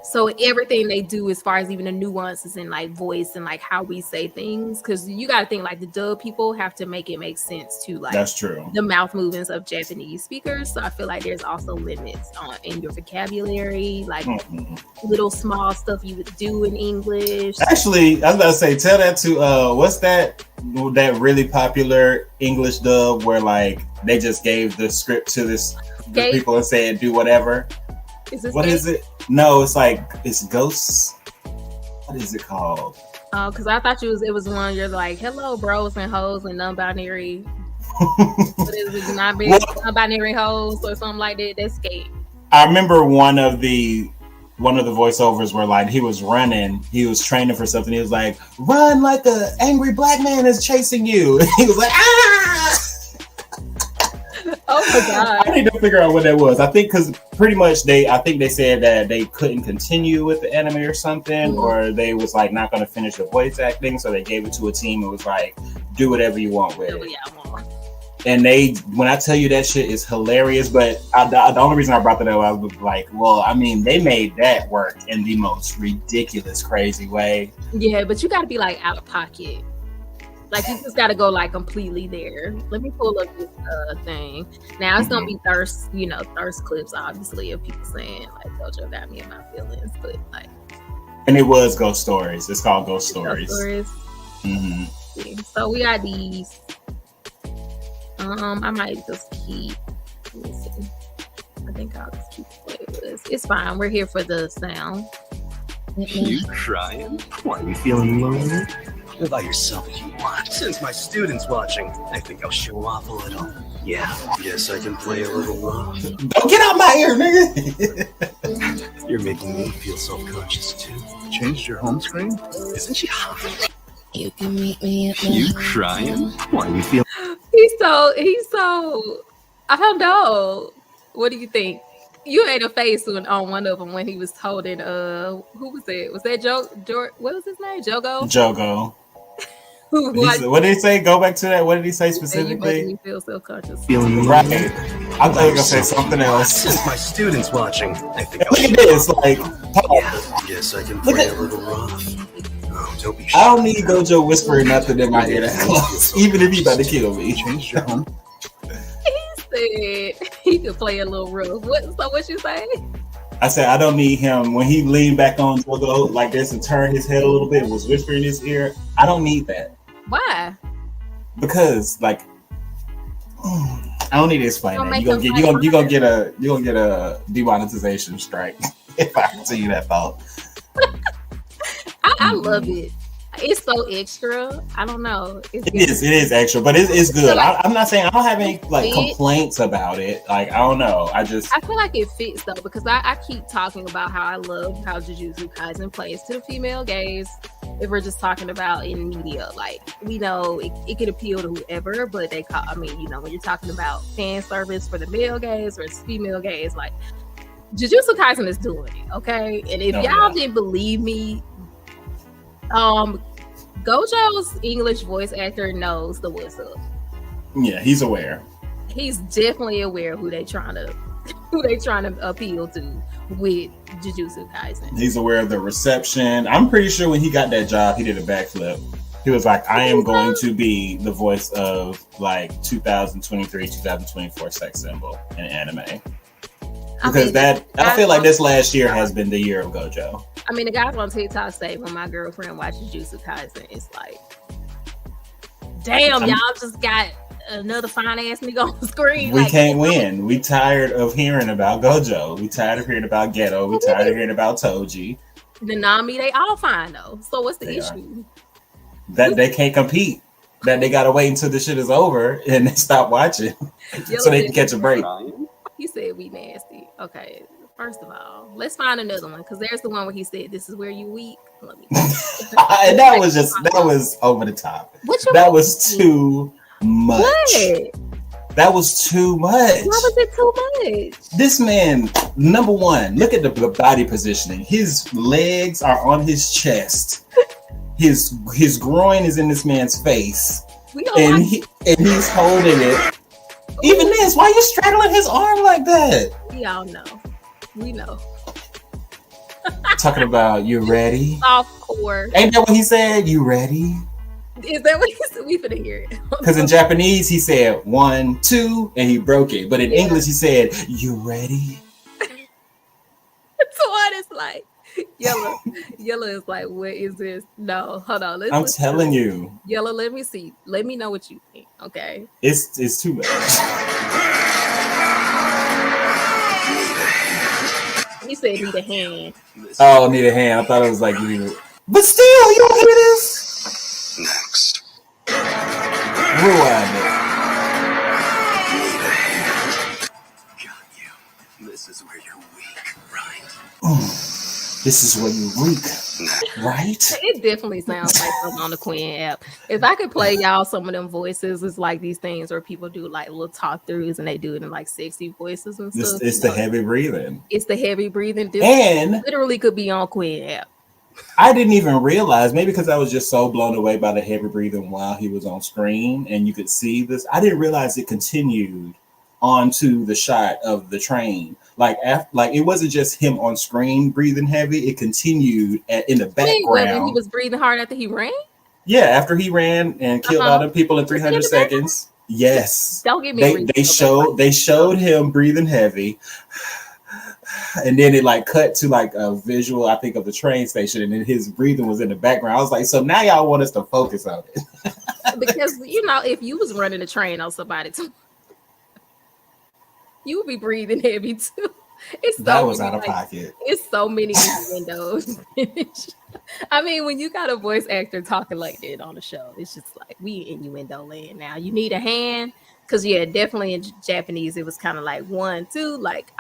so everything they do, as far as even the nuances in like voice and like how we say things, because you got to think like the dub people have to make it make sense to like that's true the mouth movements of Japanese speakers. So I feel like there's also limits in your vocabulary, like little small stuff you would do in English. Actually, I was about to say, tell that to what's that really popular English dub where like they just gave the script to the people and said do whatever. What is it? No, it's like it's Ghosts. What is it called? Oh, because I thought it was one you're like, hello, bros and hoes and non-binary. What is it? Non-binary hoes or something like that. That's Skate. I remember one of the voiceovers where like he was running, he was training for something. He was like, "Run like an angry black man is chasing you." He was like, "Ah!" Oh my god! I need to figure out what that was. I think because pretty much they said that they couldn't continue with the anime or something, or they was like not going to finish the voice acting, so they gave it to a team. It was like, do whatever you want with it. And when I tell you that shit is hilarious, but the only reason I brought that up, I was like, well, I mean, they made that work in the most ridiculous, crazy way. Yeah, but you got to be like out of pocket. Like, you just got to go like completely there. Let me pull up this thing. Now it's going to be thirst clips, obviously, of people saying like, Gojo got me in my feelings, but like. And it was Ghost Stories. It's called Ghost Stories. Yeah. So we got these. I might just keep. Let me see. I think I'll just keep playing with this. It's fine. We're here for the sound. You crying? Why are you feeling lonely? By yourself if you want. Since my student's watching, I think I'll show off a little. Yeah, guess I can play a little rough. Don't get out my ear, nigga. You're making me feel self-conscious too. Changed your home screen? Isn't she hot? You can meet me at You crying? Why are you feeling? He's so. I don't know. What do you think? You made a face on one of them when he was holding. Who was it? Was that what was his name? Jogo. What did he say? Go back to that. What did he say specifically? You make me feel self-conscious. Right. I thought you were gonna say something else. Since my student's watching, I think Look at this. Like, yes, I can play a little rough. Oh, don't be shy. I don't need Gojo whispering nothing in my ear that close, even if he about to kill me. Changed your home. He said he could play a little rough. What you say? I said I don't need him when he leaned back on Jogo like this and turned his head a little bit and was whispering in his ear. I don't need that. Why? Because like I don't need to explain that. You gonna get a demonetization strike if I continue that thought. I love it. It's so extra. I don't know. It is extra, but it's good. I'm not saying I don't have any like complaints about it. Like I don't know. I feel like it fits though, because I keep talking about how I love how Jujutsu Kaisen plays to the female gaze. If we're just talking about in media, like we know it could appeal to whoever, but when you're talking about fan service for the male gaze versus female gaze, like Jujutsu Kaisen is doing it, okay? And if y'all didn't believe me, Gojo's English voice actor knows the what's up. Yeah, he's aware. He's definitely aware who they trying to appeal to with Jujutsu Kaisen. He's aware of the reception. I'm pretty sure when he got that job, he did a backflip. He was like, I am going to be the voice of like 2023, 2024 sex symbol in anime. Because I feel like this last year has been the year of Gojo. I mean, the guys on TikTok say when my girlfriend watches Jujutsu Kaisen, it's like, damn, y'all just got another fine ass nigga on the screen. We can't win. We tired of hearing about Gojo. We tired of hearing about Geto. We tired of hearing about Toji. The Nami, they all fine though. So what's the issue? that they can't compete. That they gotta wait until the shit is over and they stop watching so they can catch a break. He said we nasty. Okay, first of all, let's find another one because there's the one where he said this is where you weak. Let me. And that was over the top. That was too much. What? That was too much. Why was it too much? This man, number one, look at the body positioning. His legs are on his chest. His groin is in this man's face. And he's holding it. Even this, why are you straddling his arm like that? We all know. We know. Talking about, you ready? Soft core. Ain't that what he said? You ready? Is that what he said? We finna hear it. Because in Japanese, he said 1, 2, and he broke it. But in English, he said, you ready? So what is like? Yellow is like, what is this? No, hold on. I'm telling you. Yellow, let me see. Let me know what you think. Okay. It's too much. He said need a hand. Oh, need a hand. I thought it was like but still, you don't hear this? Next. Rewind it. Got you. This is where you're weak, right? This is where you're weak, right? It definitely sounds like something on the Queen app. If I could play y'all some of them voices, it's like these things where people do like little talk throughs and they do it in like sexy voices and stuff. It's the heavy breathing. It's the heavy breathing. This and literally could be on Queen app. I didn't even realize, maybe because I was just so blown away by the heavy breathing while he was on screen and you could see this. I didn't realize it continued onto the shot of the train. Like it wasn't just him on screen breathing heavy. It continued in the background. When he was breathing hard after he ran? Yeah, after he ran and killed all the people in 300 seconds. Yes. Don't get me. They showed him breathing heavy. And then it like cut to like a visual, I think, of the train station, and then his breathing was in the background. I was like, so now y'all want us to focus on it. Because if you was running a train on somebody too, you would be breathing heavy too. That was out of pocket. It's so many windows. I mean, when you got a voice actor talking like that on the show, it's just like we in innuendo land now. You need a hand, because definitely in Japanese it was kind of like 1, 2. Like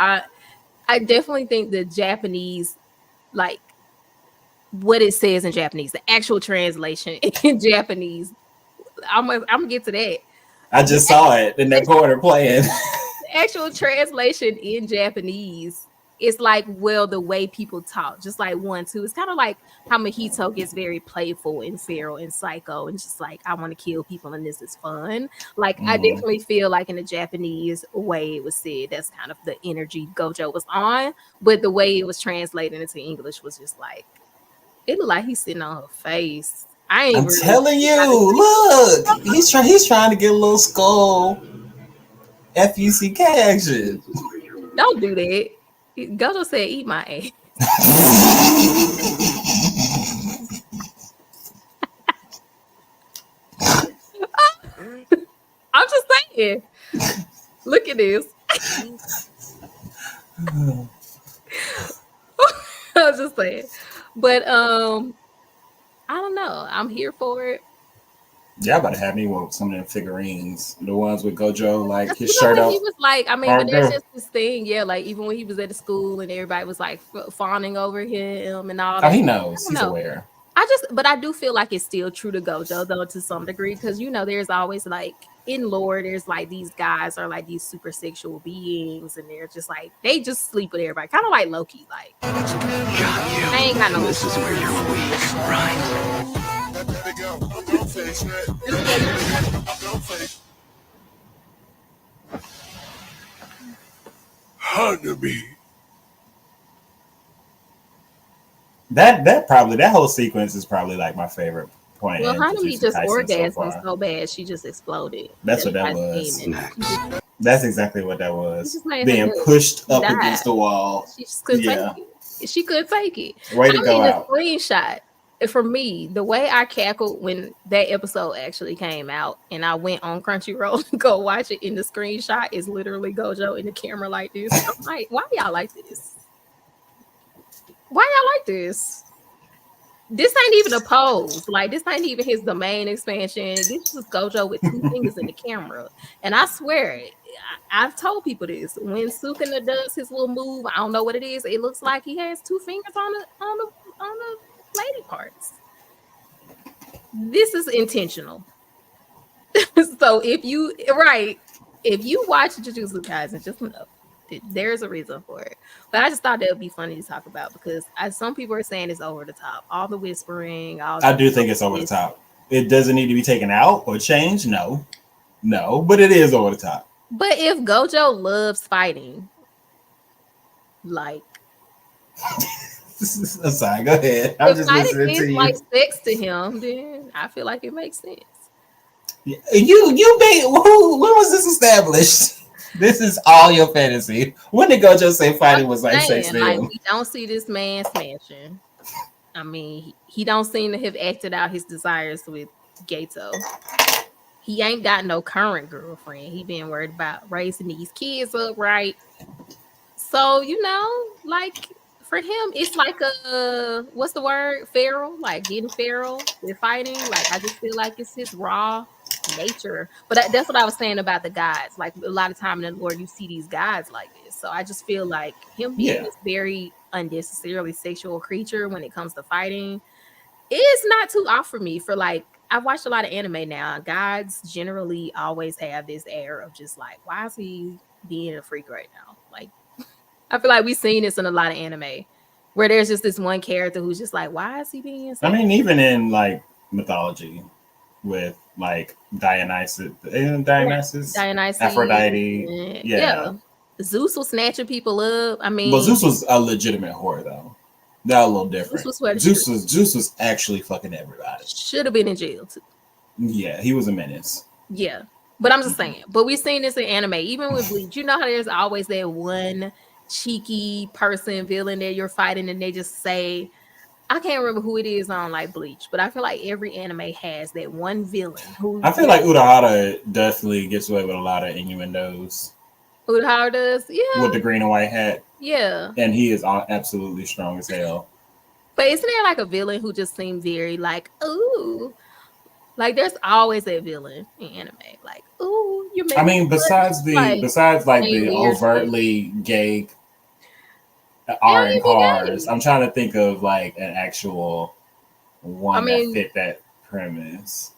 I definitely think the Japanese, like what it says in Japanese, the actual translation in Japanese. I'm gonna get to that. I just saw it in that corner playing. The actual translation in Japanese, it's like, well, the way people talk, just like 1, 2. It's kind of like how Mahito gets very playful and feral and psycho, and just like, I want to kill people and this is fun. Like, I definitely feel like in the Japanese way it was said, that's kind of the energy Gojo was on. But the way it was translated into English was just like, it looked like he's sitting on her face. I'm telling you, look, he's trying to get a little skull FUCK action. Don't do that. Gojo said, eat my ass. I'm just saying. Look at this. I was just saying. But I don't know. I'm here for it. Y'all about to have me with some of them figurines, the ones with Gojo, like his shirt up. He was like, I mean, but there's just this thing, like even when he was at the school and everybody was like fawning over him and all that. Oh, he knows. He's aware. But I do feel like it's still true to Gojo though, to some degree, because there's always like in lore, there's like these guys are like these super sexual beings, and they're just like they just sleep with everybody, kind of like Loki. Like, I ain't got no. This is where you're weak, right? Hanami. That whole sequence is probably like my favorite point. Well, Hanami just orgasmed so bad she just exploded. That's what that was. That's exactly what that was. Being pushed up against the wall. She just couldn't take it. She couldn't take it. Way to go out. The screenshot. For me, the way I cackled when that episode actually came out and I went on Crunchyroll to go watch it, in the screenshot is literally Gojo in the camera like this. I'm like, why y'all like this? Why y'all like this? This ain't even a pose. Like, this ain't even his domain expansion. This is Gojo with 2 fingers in the camera. And I swear, I've told people this. When Sukuna does his little move, I don't know what it is. It looks like he has 2 fingers on the lady parts. This is intentional. So if you watch Jujutsu Kaisen, just know there's a reason for it. But I just thought that would be funny to talk about because some people are saying it's over the top. All the whispering. I do think it's over the top. It doesn't need to be taken out or changed. No, but it is over the top. But if Gojo loves fighting, like, sorry, go ahead. I'm just listening to you. Like sex to him, then I feel like it makes sense. You when was this established? This is all your fantasy. When did Gojo say fighting was like sex to him? We don't see this man smashing. I mean, he don't seem to have acted out his desires with Geto. He ain't got no current girlfriend. He been worried about raising these kids up right. So, like for him, it's like a what's the word? Feral, like getting feral with fighting. Like I just feel like it's his raw nature. But that's what I was saying about the gods. Like a lot of time in the Lord, you see these gods like this. So I just feel like him being this very unnecessarily sexual creature when it comes to fighting is not too off for me. For like, I've watched a lot of anime now. Gods generally always have this air of just like, why is he being a freak right now? Like, I feel like we've seen this in a lot of anime where there's just this one character who's just like, why is he being so? I mean, even in like mythology with like Dionysus, Aphrodite. Yeah. Zeus was snatching people up. I mean, well, Zeus was a legitimate whore though. They're a little different. Zeus was actually fucking everybody. Should have been in jail too. Yeah, he was a menace. Yeah, but I'm just saying. But we've seen this in anime, even with Bleach. You know how there's always that one cheeky villain that you're fighting, and they just say, I can't remember who it is on like Bleach, but I feel like every anime has that one villain who. I feel like Urahara definitely gets away with a lot of innuendos. Urahara does, yeah. With the green and white hat. Yeah. And he is absolutely strong as hell. But isn't there like a villain who just seems very like, ooh. Like there's always a villain in anime. Like, ooh, you're making. I mean, besides the overtly gay iron cars, I'm trying to think of like an actual one that fit that premise.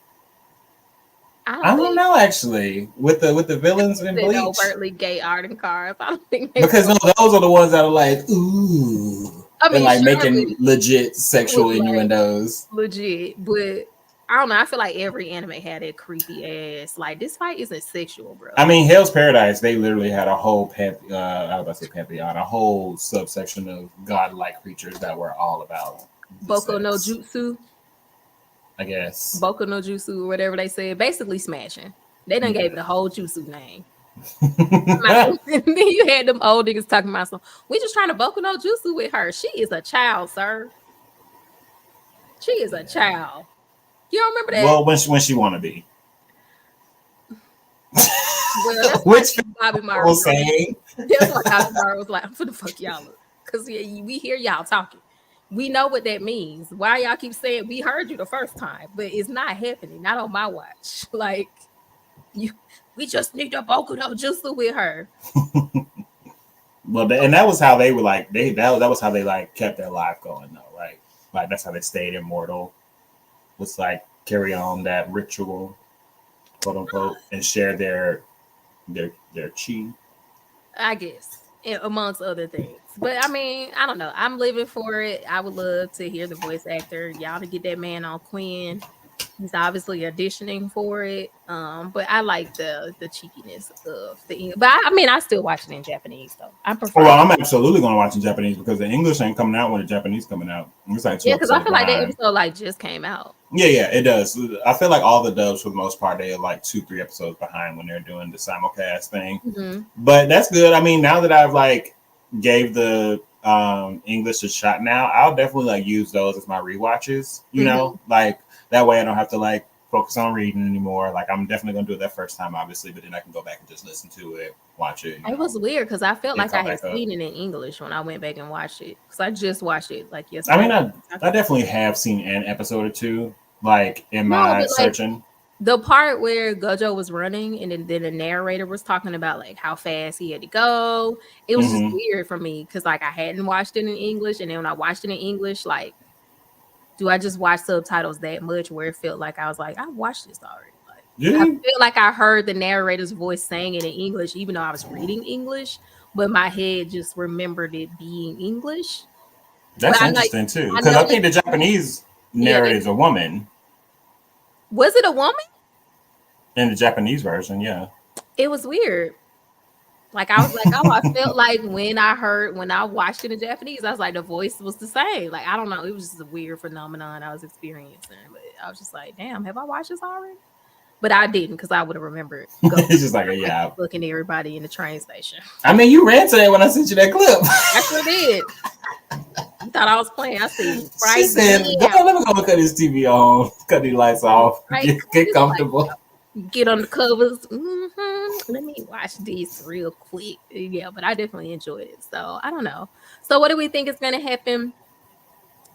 I don't know actually with the villains in Bleach. Overtly gay art and cars. I don't think because those are the ones that are like ooh, and like making legit sexual innuendos. Legit, but I don't know. I feel like every anime had a creepy ass. Like this fight isn't sexual, bro. I mean, Hell's Paradise. They literally had a whole pantheon, a whole subsection of godlike creatures that were all about Boku no Jutsu. I guess Boku no Jutsu or whatever they said, basically smashing. They done gave it a whole Jutsu name. And then you had them old niggas talking about some. We just trying to Boku no Jutsu with her. She is a child, sir. She is a child. You don't remember that? Well, when she want to be. Well, that's which Bobby Mara was saying. That's why Bobby Mara was like, "I'm finna fuck y'all up," because we hear y'all talking. We know what that means. Why y'all keep saying we heard you the first time, but it's not happening. Not on my watch. Like we just need to Boku no Jutsu with her. Well, and that was how they were like. That was how they like kept their life going, though, right? Like that's how they stayed immortal. Was like carry on that ritual, quote unquote, and share their chi. I guess, amongst other things. But I mean, I don't know. I'm living for it. I would love to hear the voice actor. Y'all to get that man on Quinn. He's obviously auditioning for it. But I like the cheekiness of the English. But I mean, I still watch it in Japanese though. I prefer. Well, I'm absolutely going to watch in Japanese because the English ain't coming out when the Japanese coming out. It's like because I feel like that episode like just came out. Yeah, it does. I feel like all the dubs for the most part they are like 2-3 episodes behind when they're doing the simulcast thing. Mm-hmm. But that's good. I mean, now that I've like gave the English a shot, now I'll definitely like use those as my rewatches. You know, like that way I don't have to like focus on reading anymore. Like I'm definitely gonna do it that first time, obviously, but then I can go back and just listen to it, watch it. It was weird because I felt like I had back up. seen it in English when I went back and watched it because I just watched it like I yesterday. mean, I definitely have seen an episode or two, like in my searching. The part where Gojo was running and then the narrator was talking about like how fast he had to go. It was just weird for me because like I hadn't watched it in English, and then when I watched it in English, like, do I just watch subtitles that much where it felt like I was like, I watched this already? Like, I feel like I heard the narrator's voice saying it in English, even though I was reading English, but my head just remembered it being English. That's interesting too, because I think the Japanese narrator is a woman. Was it a woman? In the Japanese version, yeah. It was weird. Like I was like, oh, I felt like when I watched it in Japanese, I was like, the voice was the same. Like, I don't know. It was just a weird phenomenon I was experiencing. But I was just like, damn, have I watched this already? But I didn't because I would have remembered. It's just like looking at everybody in the train station. I mean, you ran to that when I sent you that clip. I sure did. You thought I was playing. I said, right. She said, let me go cut his TV on, cut the lights off, get comfortable. Get on the covers. Let me watch this real quick. Yeah, but I definitely enjoyed it. So I don't know. So what do we think is going to happen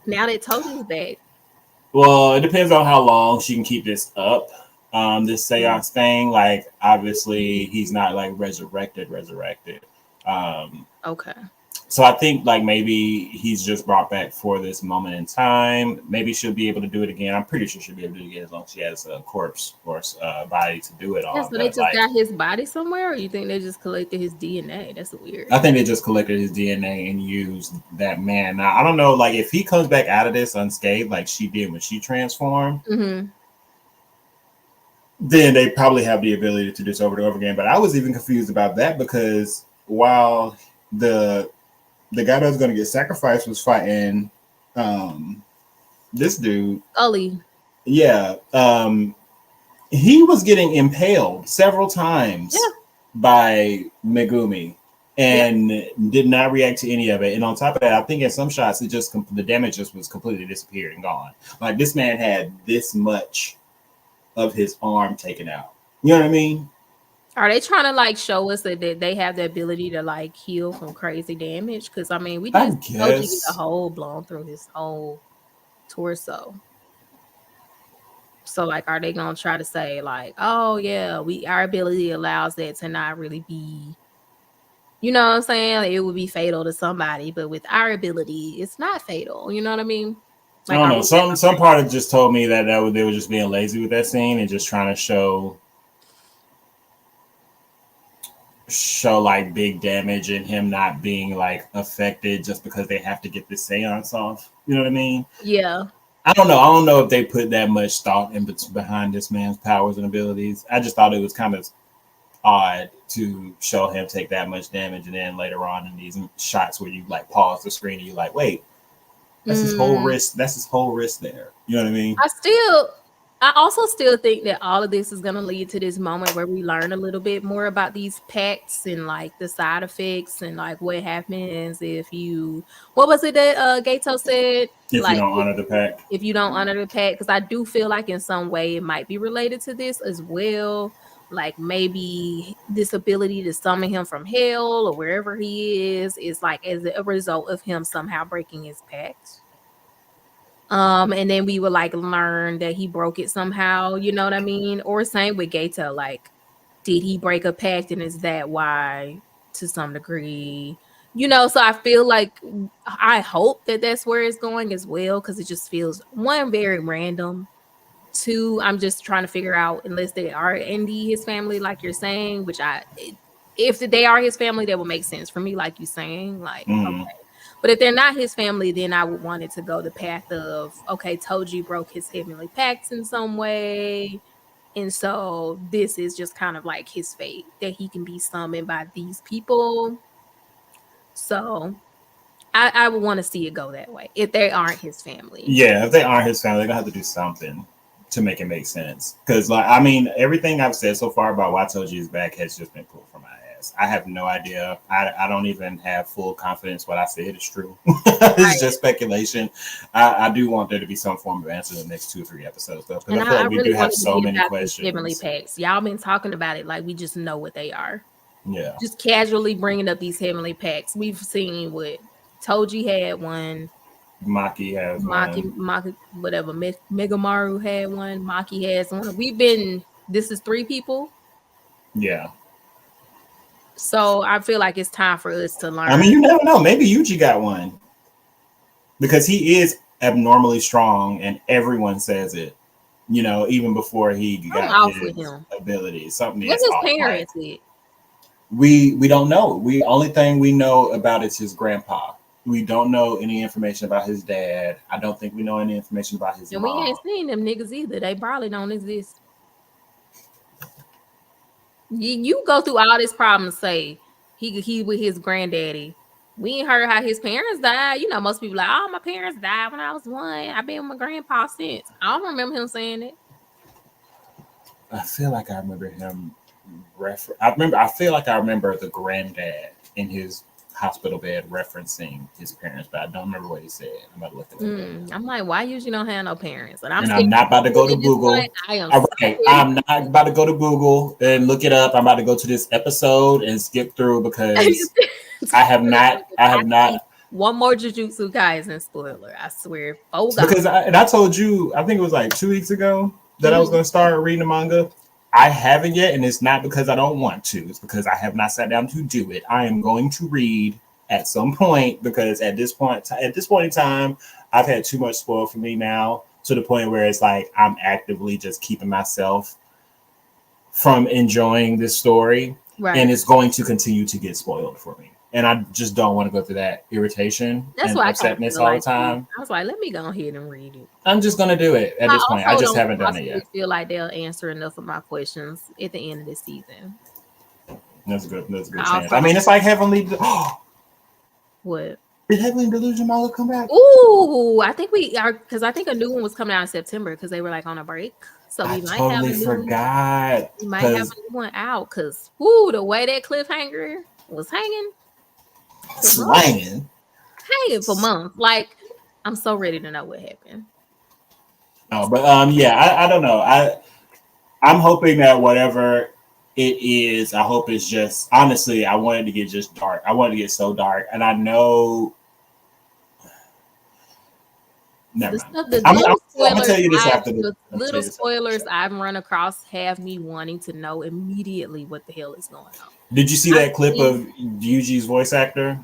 now that Toji's back? Well, it depends on how long she can keep this up. This seance thing, like obviously he's not like resurrected. Okay. So I think like maybe he's just brought back for this moment in time. Maybe she'll be able to do it again. I'm pretty sure she'll be able to do it again as long as she has a corpse or body to do it on. Yeah, so they just got his body somewhere, or you think they just collected his DNA? That's weird. I think they just collected his DNA and used that man. Now I don't know, like if he comes back out of this unscathed, like she did when she transformed. Then they probably have the ability to do this over and over again. But I was even confused about that because while the guy that was going to get sacrificed was fighting this dude. Oli. Yeah. He was getting impaled several times by Megumi and did not react to any of it. And on top of that, I think in some shots, the damage just was completely disappeared and gone. Like this man had this much of his arm taken out. You know what I mean? Are they trying to like show us that they have the ability to like heal from crazy damage? Because I mean, we just get a hole blown through his whole torso. So like, are they gonna try to say like, oh yeah, our ability allows that to not really be, you know what I'm saying? Like, it would be fatal to somebody, but with our ability, it's not fatal. You know what I mean? Like, I don't know. Some part of just told me that they were just being lazy with that scene and just trying to show like big damage and him not being like affected just because they have to get this seance off. You know what I mean? Yeah. I don't know. I don't know if they put that much thought behind this man's powers and abilities. I just thought it was kind of odd to show him take that much damage and then later on in these shots where you like pause the screen and you're like, wait. That's his whole wrist. That's his whole wrist there. You know what I mean? I also still think that all of this is going to lead to this moment where we learn a little bit more about these pacts and like the side effects and like what happens if you, what was it that Geto said? If like, you don't honor the pact. If you don't honor the pact, because I do feel like in some way it might be related to this as well. Like maybe this ability to summon him from hell or wherever he is like as a result of him somehow breaking his pact. And then we would like learn that he broke it somehow, you know what I mean? Or same with Geto, like, did he break a pact and is that why to some degree? You know, so I feel like I hope that that's where it's going as well, because it just feels one, very random. Two, I'm just trying to figure out, unless they are indeed his family, like you're saying, which if they are his family, that would make sense for me, like you're saying, like, okay. But if they're not his family, then I would want it to go the path of, okay, Toji broke his heavenly pacts in some way. And so this is just kind of like his fate, that he can be summoned by these people. So I would want to see it go that way if they aren't his family. Yeah, if they aren't his family, they're going to have to do something to make it make sense. Because, like, I mean, everything I've said so far about why Toji is back has just been pulled from my has. I have no idea. I don't even have full confidence what I said is true. It's just speculation. I do want there to be some form of answer in the next 2 or 3 episodes, though, because I feel like we really do have so many heavenly questions. packs. Y'all been talking about it like we just know what they are. Yeah. Just casually bringing up these heavenly packs. We've seen what Toji had one. Maki has Maki, whatever. Megamaru had one. Maki has one. This is 3 people. Yeah. So I feel like it's time for us to learn. I mean, you never know. Maybe Yuji got one. Because he is abnormally strong and everyone says it. You know, even before he got his abilities. Something What's his parents with? We don't know. Only thing we know about is his grandpa. We don't know any information about his dad. I don't think we know any information about his mom. And we ain't seen them niggas either. They probably don't exist. You go through all this problem to say he with his granddaddy. We ain't heard how his parents died. You know, most people like, oh, my parents died when I was 1. I've been with my grandpa since. I don't remember him saying it. I feel like I remember him. I feel like I remember the granddad in his hospital bed referencing his parents, but I don't remember what he said. I'm about to look at it. I'm like, why usually don't have no parents? And I'm not about to go to Google. I'm not about to go to Google and look it up. I'm about to go to this episode and skip through because I have not. One more Jujutsu Kaisen spoiler, I swear. Oh God! Because I told you, I think it was like 2 weeks ago that I was going to start reading the manga. I haven't yet, and it's not because I don't want to. It's because I have not sat down to do it. I am going to read at some point because at this point in time, I've had too much spoiled for me now to the point where it's like I'm actively just keeping myself from enjoying this story, and it's going to continue to get spoiled for me. And I just don't want to go through that irritation and upsetness all the time. I was like, let me go ahead and read it. I'm just going to do it at this point. I just haven't done it yet. I feel like they'll answer enough of my questions at the end of this season. That's a good chance. I mean, it's like Heavenly... What? Did Heavenly Delusion manga come back? Ooh, I think we are, because I think a new one was coming out in September because they were like on a break. So we might have a new one out because the way that cliffhanger was hanging for months. Like, I'm so ready to know what happened. Oh, but I don't know. I'm hoping that whatever it is, I hope it's just, honestly, I wanted to get just dark. I wanted to get so dark, and I know. Never mind. I'm gonna tell you this after the little spoilers I've run across have me wanting to know immediately what the hell is going on. Did you see that clip of Yuji's voice actor,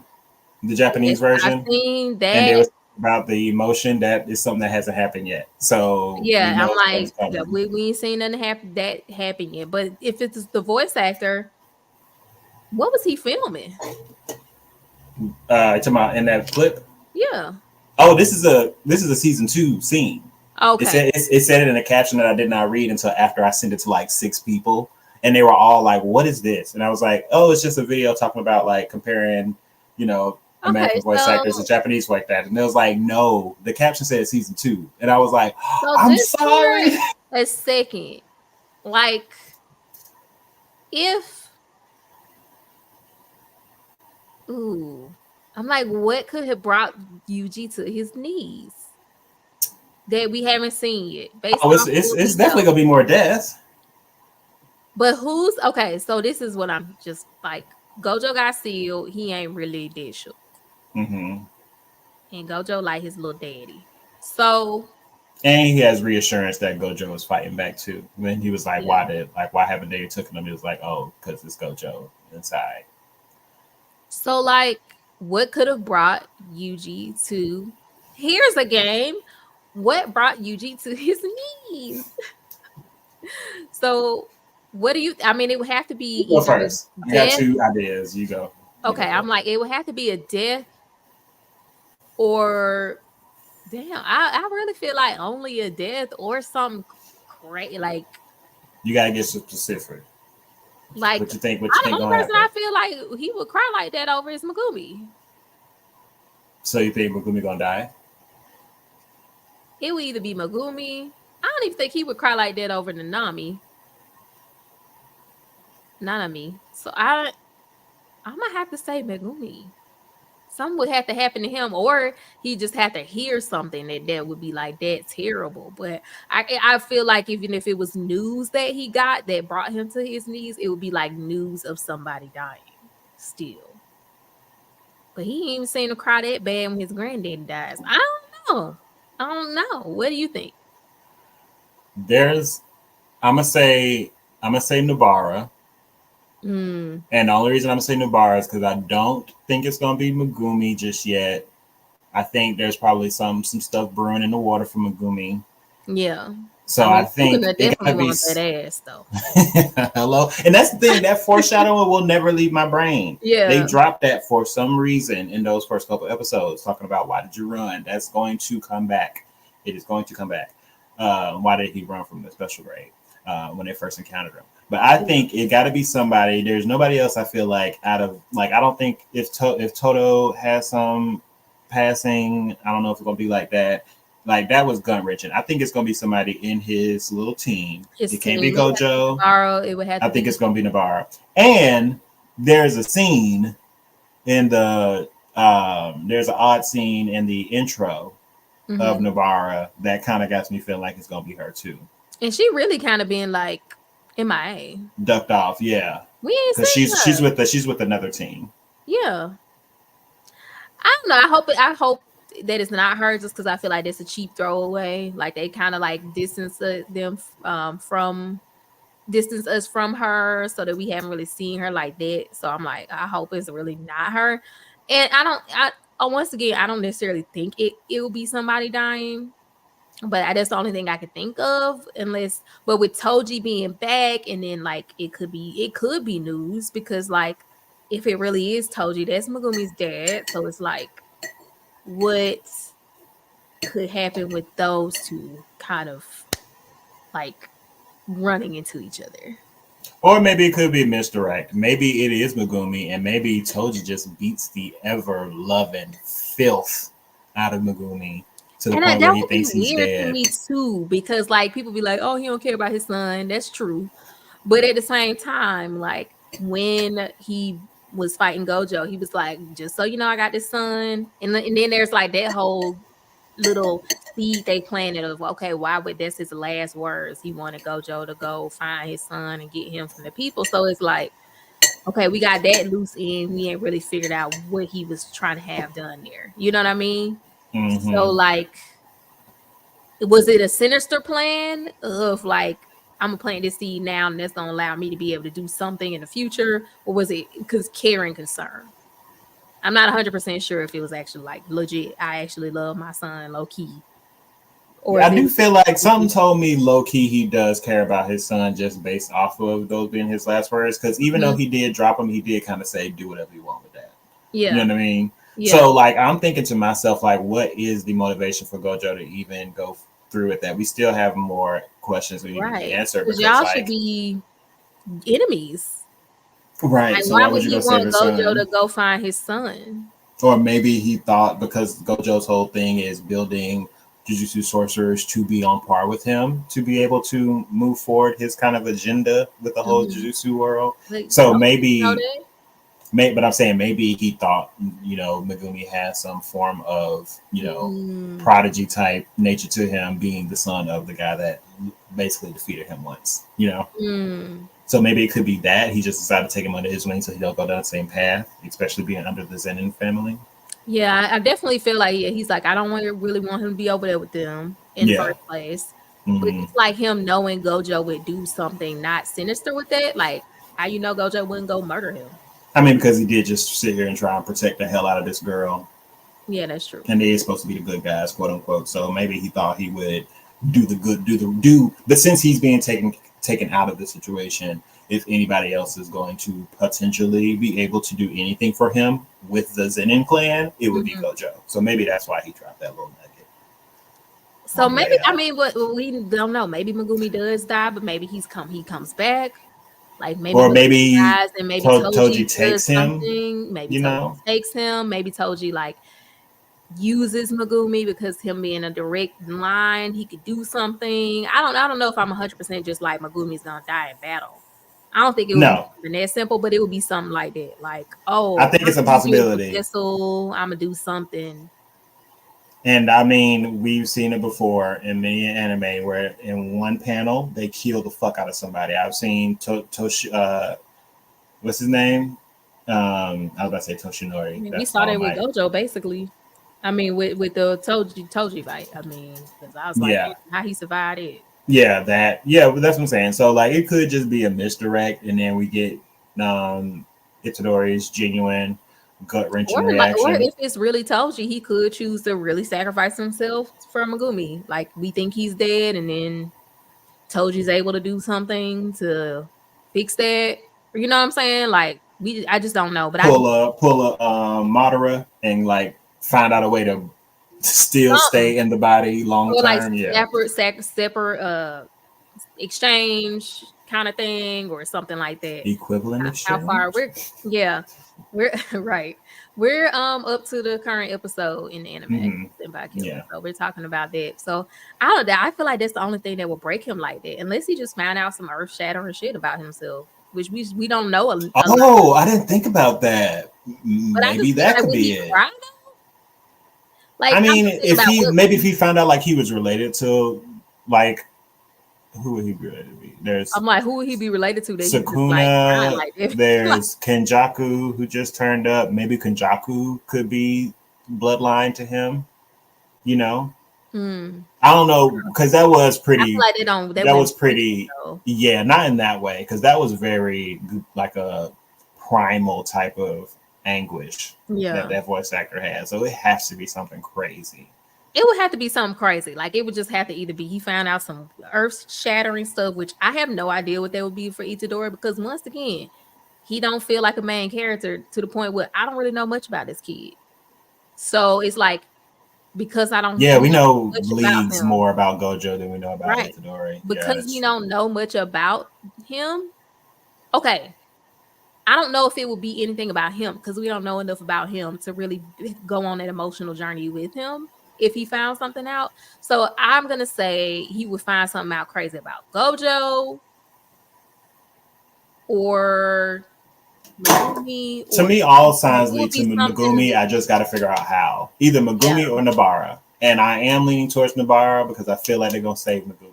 the Japanese version? I've seen that. And it was about the emotion that is something that hasn't happened yet. So yeah, I'm like, we ain't seen nothing happen yet. But if it's the voice actor, what was he filming? Talking about in that clip? Yeah. Oh, this is a season 2 scene. Okay. It said it in a caption that I did not read until after I sent it to like 6 people, and they were all like, "What is this?" And I was like, "Oh, it's just a video talking about like comparing, American voice actors and Japanese like that." And it was like, "No, the caption said season 2," and I was like, "I'm sorry." A second, like if. I'm like, what could have brought Yuji to his knees that we haven't seen yet? It's definitely gonna be more death. But okay? So this is what I'm just like. Gojo got sealed. He ain't really that shook. Mm-hmm. And Gojo like his little daddy. So. And he has reassurance that Gojo was fighting back too. When he was like, why haven't they taken him? He was like, oh, because it's Gojo inside. So like, what could have brought Yuji to? Here's a game. What brought Yuji to his knees? So, what do you? I mean, it would have to be. You go first. I got 2 ideas. You go. Okay, I'm like, it would have to be a death, or damn, I really feel like only a death or something crazy. Like, you gotta get specific. Like, what you think? The only person I feel like he would cry like that over is Megumi. So you think Megumi gonna die? It would either be Megumi. I don't even think he would cry like that over Nanami. So I'm gonna have to say Megumi. Something would have to happen to him, or he just had to hear something that would be like that terrible. But I feel like even if it was news that he got that brought him to his knees, it would be like news of somebody dying still. But he ain't even seen him cry that bad when his granddaddy dies. I don't know. I don't know. What do you think? There's, I'm gonna say Nobara. Mm. And the only reason I'm saying Nobara is because I don't think it's gonna be Megumi just yet. I think there's probably some stuff brewing in the water for Megumi. Yeah. So I think Sukuna it definitely gotta be wants that ass though. hello. And that's the thing, that foreshadowing will never leave my brain. Yeah. They dropped that for some reason in those first couple episodes, talking about why did you run? That's going to come back. It is going to come back. Why did he run from the special grade when they first encountered him? But I think it got to be somebody. There's nobody else. I feel like out of like I don't think if Toto has some passing, I don't know if it's gonna be like that. Like that was gun wrenching. I think it's gonna be somebody in his little team. It can't be Gojo. It would have to I think it's gonna be Navarro. And there's a scene in the there's an odd scene in the intro of Navarra that kind of got me feeling like it's gonna be her too. And she really kind of being like MIA. Ducked off, yeah. We ain't Because seen her. she's with another team. Yeah. I don't know. I hope that it's not her just because I feel like it's a cheap throwaway. Like they kind of like distance us from her so that we haven't really seen her like that. So I'm like, I hope it's really not her. And I once again, I don't necessarily think it will be somebody dying. But that's the only thing I could think of, but with Toji being back, and then like it could be news because like if it really is Toji, that's Megumi's dad. So it's like, what could happen with those two kind of like running into each other? Or maybe it could be misdirect. Maybe it is Megumi, and maybe Toji just beats the ever loving filth out of Megumi. To the point where he thinks he's dead. To me too, because like people be like, "Oh, he don't care about his son." That's true, but at the same time, like when he was fighting Gojo, he was like, "Just so you know, I got this son," and then there's like that whole little seed they planted of, okay, why would that's his last words? He wanted Gojo to go find his son and get him from the people. So it's like, okay, we got that loose end. We ain't really figured out what he was trying to have done there. You know what I mean? Mm-hmm. So like, was it a sinister plan of like, I'm gonna plant this seed now and that's gonna allow me to be able to do something in the future? Or was it because care and concern? I'm not 100% sure if it was actually like legit. I actually love my son low key. Or I do feel like something told me low key he does care about his son just based off of those being his last words. Because even though he did drop him, he did kind of say, do whatever you want with that. Yeah. You know what I mean? Yeah. So like I'm thinking to myself, like, what is the motivation for Gojo to even go through with that? We still have more questions we need to answer. Because y'all should be enemies. Right. Like, so why would he want Gojo to go find his son? Or maybe he thought because Gojo's whole thing is building Jujutsu sorcerers to be on par with him, to be able to move forward his kind of agenda with the whole Jujutsu world. Like, so maybe, but I'm saying maybe he thought, you know, Megumi has some form of, you know, prodigy type nature to him, being the son of the guy that basically defeated him once, you know. So maybe it could be that he just decided to take him under his wing so he don't go down the same path, especially being under the Zenin family. Yeah, I definitely feel like he's like, I don't really want him to be over there with them in the first place. But it's like him knowing Gojo would do something not sinister with that. Like, how you know Gojo wouldn't go murder him? I mean, because he did just sit here and try and protect the hell out of this girl. Yeah, that's true. And they is supposed to be the good guys, quote unquote. So maybe he thought he would do the good, but since he's being taken out of the situation, if anybody else is going to potentially be able to do anything for him with the Zenin clan, it would be Gojo. So maybe that's why he dropped that little nugget. So maybe, I mean, what we don't know. Maybe Megumi does die, but maybe he comes back. Like maybe, or maybe dies and maybe Toji takes him. Maybe Toji takes him. Maybe Toji like uses Megumi because him being a direct line, he could do something. I don't know if I'm 100% just like Megumi's gonna die in battle. I don't think it would be something that simple, but it would be something like that. Like, oh, I think it's a possibility. I'm gonna do something. And I mean, we've seen it before in many anime where in one panel they kill the fuck out of somebody. I've seen what's his name? I was about to say Toshinori. I mean, we saw that with Gojo, basically. I mean, with the Toji fight. I mean, because I was like, how he survived it. Yeah, but that's what I'm saying. So like, it could just be a misdirect, and then we get Itadori's genuine gut wrenching reaction. Or if it's really Toji, he could choose to really sacrifice himself for Megumi. Like, we think he's dead, and then Toji's able to do something to fix that. You know what I'm saying? Like, I just don't know. But pull a Madara and like find out a way to still stay in the body long term. Like separate exchange kind of thing or something like that. Equivalent exchange. How far we're right. We're up to the current episode in the anime. So we're talking about that. So I feel like that's the only thing that will break him like that, unless he just found out some earth shattering shit about himself, which we don't know. I didn't think about that. Maybe that could be it. Like, I mean, if he found out like he was related to, like, who would he be related to? I'm like, who would he be related to? Sukuna. There's Kenjaku, who just turned up. Maybe Kenjaku could be bloodline to him. You know, I don't know, because that was pretty. I feel like that was pretty. Yeah, not in that way, because that was very like a primal type of anguish that voice actor has. So it has to be something crazy. It would have to be something crazy. Like, it would just have to either be he found out some earth-shattering stuff, which I have no idea what that would be for Itadori, because once again, he don't feel like a main character to the point where I don't really know much about this kid. So it's like, because I don't we know leagues more about Gojo than we know about Itadori. Because we don't know much about him. Okay. I don't know if it would be anything about him, because we don't know enough about him to really go on that emotional journey with him if he found something out. So I'm going to say he would find something out crazy about Gojo or Megumi. To me, all signs lead to Megumi. I just got to figure out how. Either Megumi or Nobara. And I am leaning towards Nobara because I feel like they're going to save Megumi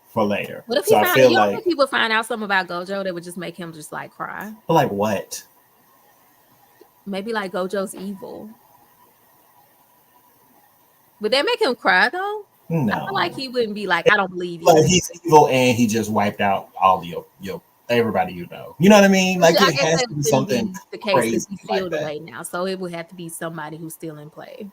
for later. What if you don't think people find out something about Gojo that would just make him just like cry? But like what? Maybe like Gojo's evil. Would that make him cry though? No. I feel like he wouldn't be like, I don't believe you. Like, he's evil and he just wiped out all your everybody you know. You know what I mean? Like, it has to be something the case crazy he's still like away now. So it would have to be somebody who's still in play.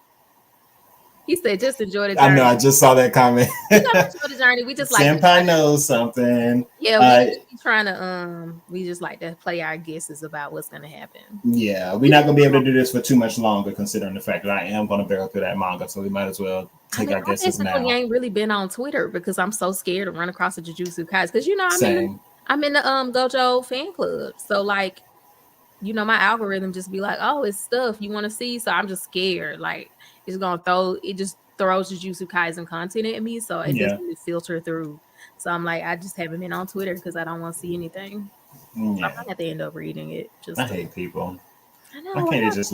He said, just enjoy the journey. I know, I just saw that comment. Enjoy the journey. We just like Senpai knows something. Yeah, we trying to we just like to play our guesses about what's gonna happen. Yeah, we're not gonna be able to do this for too much longer, considering the fact that I am gonna barrel through that manga, so we might as well take our guesses now. I ain't really been on Twitter because I'm so scared to run across a Jujutsu Kaisen, because you know I'm in the Gojo fan club, so like, you know, my algorithm just be like, oh, it's stuff you want to see, so I'm just scared like it's gonna just throws Jujutsu Kaisen content at me, so it doesn't really filter through. So I'm like, I just haven't been on Twitter because I don't want to see anything. Yeah. I might have to end up reading it. I hate people. I know. Why can't you just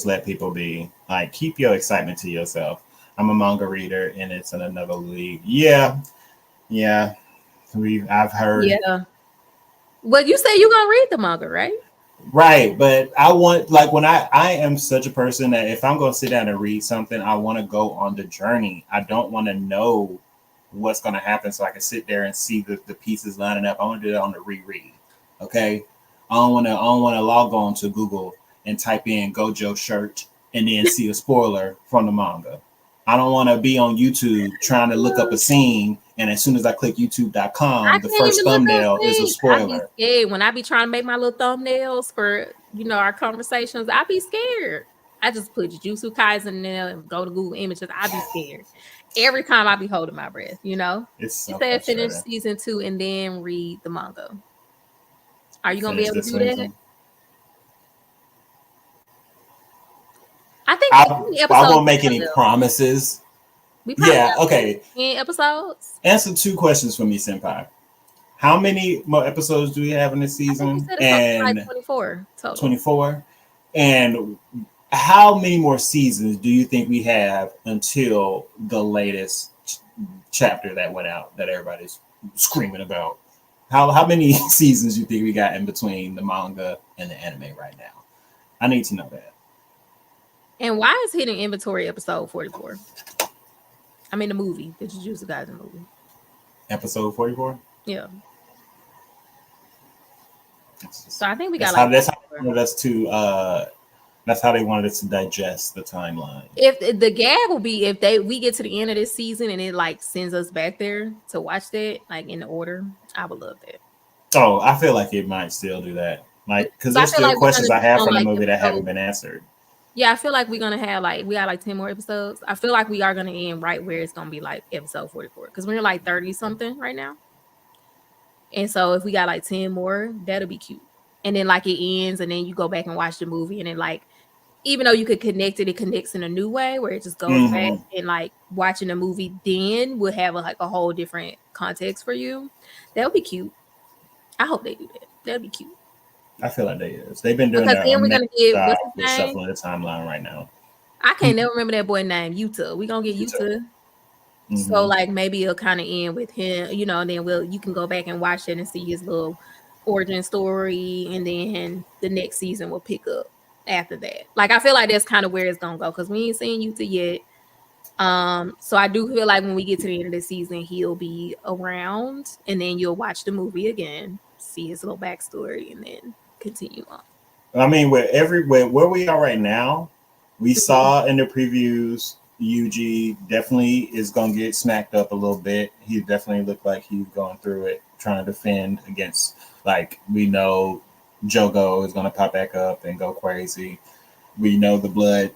let people be? Like, keep your excitement to yourself. I'm a manga reader and it's in another league. Yeah. I've heard. Yeah. Well, you say you're gonna read the manga, right? Right, but I want, like, when I am such a person that if I'm going to sit down and read something, I want to go on the journey. I don't want to know what's going to happen so I can sit there and see the pieces lining up. I want to do that on the reread. Okay, I don't want to log on to Google and type in Gojo shirt and then see a spoiler from the manga. I don't want to be on YouTube trying to look up a scene, and as soon as I click youtube.com, the first thumbnail is a spoiler. When I be trying to make my little thumbnails for, you know, our conversations, I be scared. I just put Jujutsu Kaisen there and go to Google Images. I be scared. Every time I be holding my breath, you know? It's so said finish season 2 and then read the manga. Are you going to be able to do that? I think I won't make any promises. Okay. 10 episodes. Answer 2 questions for me, Senpai. How many more episodes do we have in this I think you season? said it's something like And 24 total. 24. And how many more seasons do you think we have until the latest chapter that went out that everybody's screaming about? How many seasons do you think we got in between the manga and the anime right now? I need to know that. And why is Hidden Inventory episode 44? I mean the movie, the Jujutsu Kaisen movie. Episode 44? Yeah. So I think we got that's how they wanted us to digest the timeline. If the gag will be if we get to the end of this season and it like sends us back there to watch that like in the order, I would love that. Oh, I feel like it might still do that. Like, because there's still questions I have from the movie that haven't been answered. Yeah, I feel like we're gonna have we got like 10 more episodes. I feel like we are gonna end right where it's gonna be like episode 44 because we're like 30 something right now. And so if we got like 10 more, that'll be cute. And then like it ends, and then you go back and watch the movie, and then like even though you could connect it, it connects in a new way where it just goes back, and like watching the movie then will have like a whole different context for you. That would be cute. I hope they do that. That'd be cute. I feel like they is. They've been doing that. Then we're gonna get what's his name? Shuffling the timeline right now. I can't never remember that boy name. Yuta. We're gonna get Yuta. So like maybe it'll kind of end with him, you know, and then you can go back and watch it and see his little origin story, and then the next season will pick up after that. Like I feel like that's kind of where it's gonna go because we ain't seen Yuta yet. So I do feel like when we get to the end of the season, he'll be around, and then you'll watch the movie again, see his little backstory, and then continue on. I mean, where we are right now, we saw in the previews, Yuji definitely is gonna get smacked up a little bit. He definitely looked like he's going through it, trying to defend against. Like we know, Jogo is gonna pop back up and go crazy. We know the blood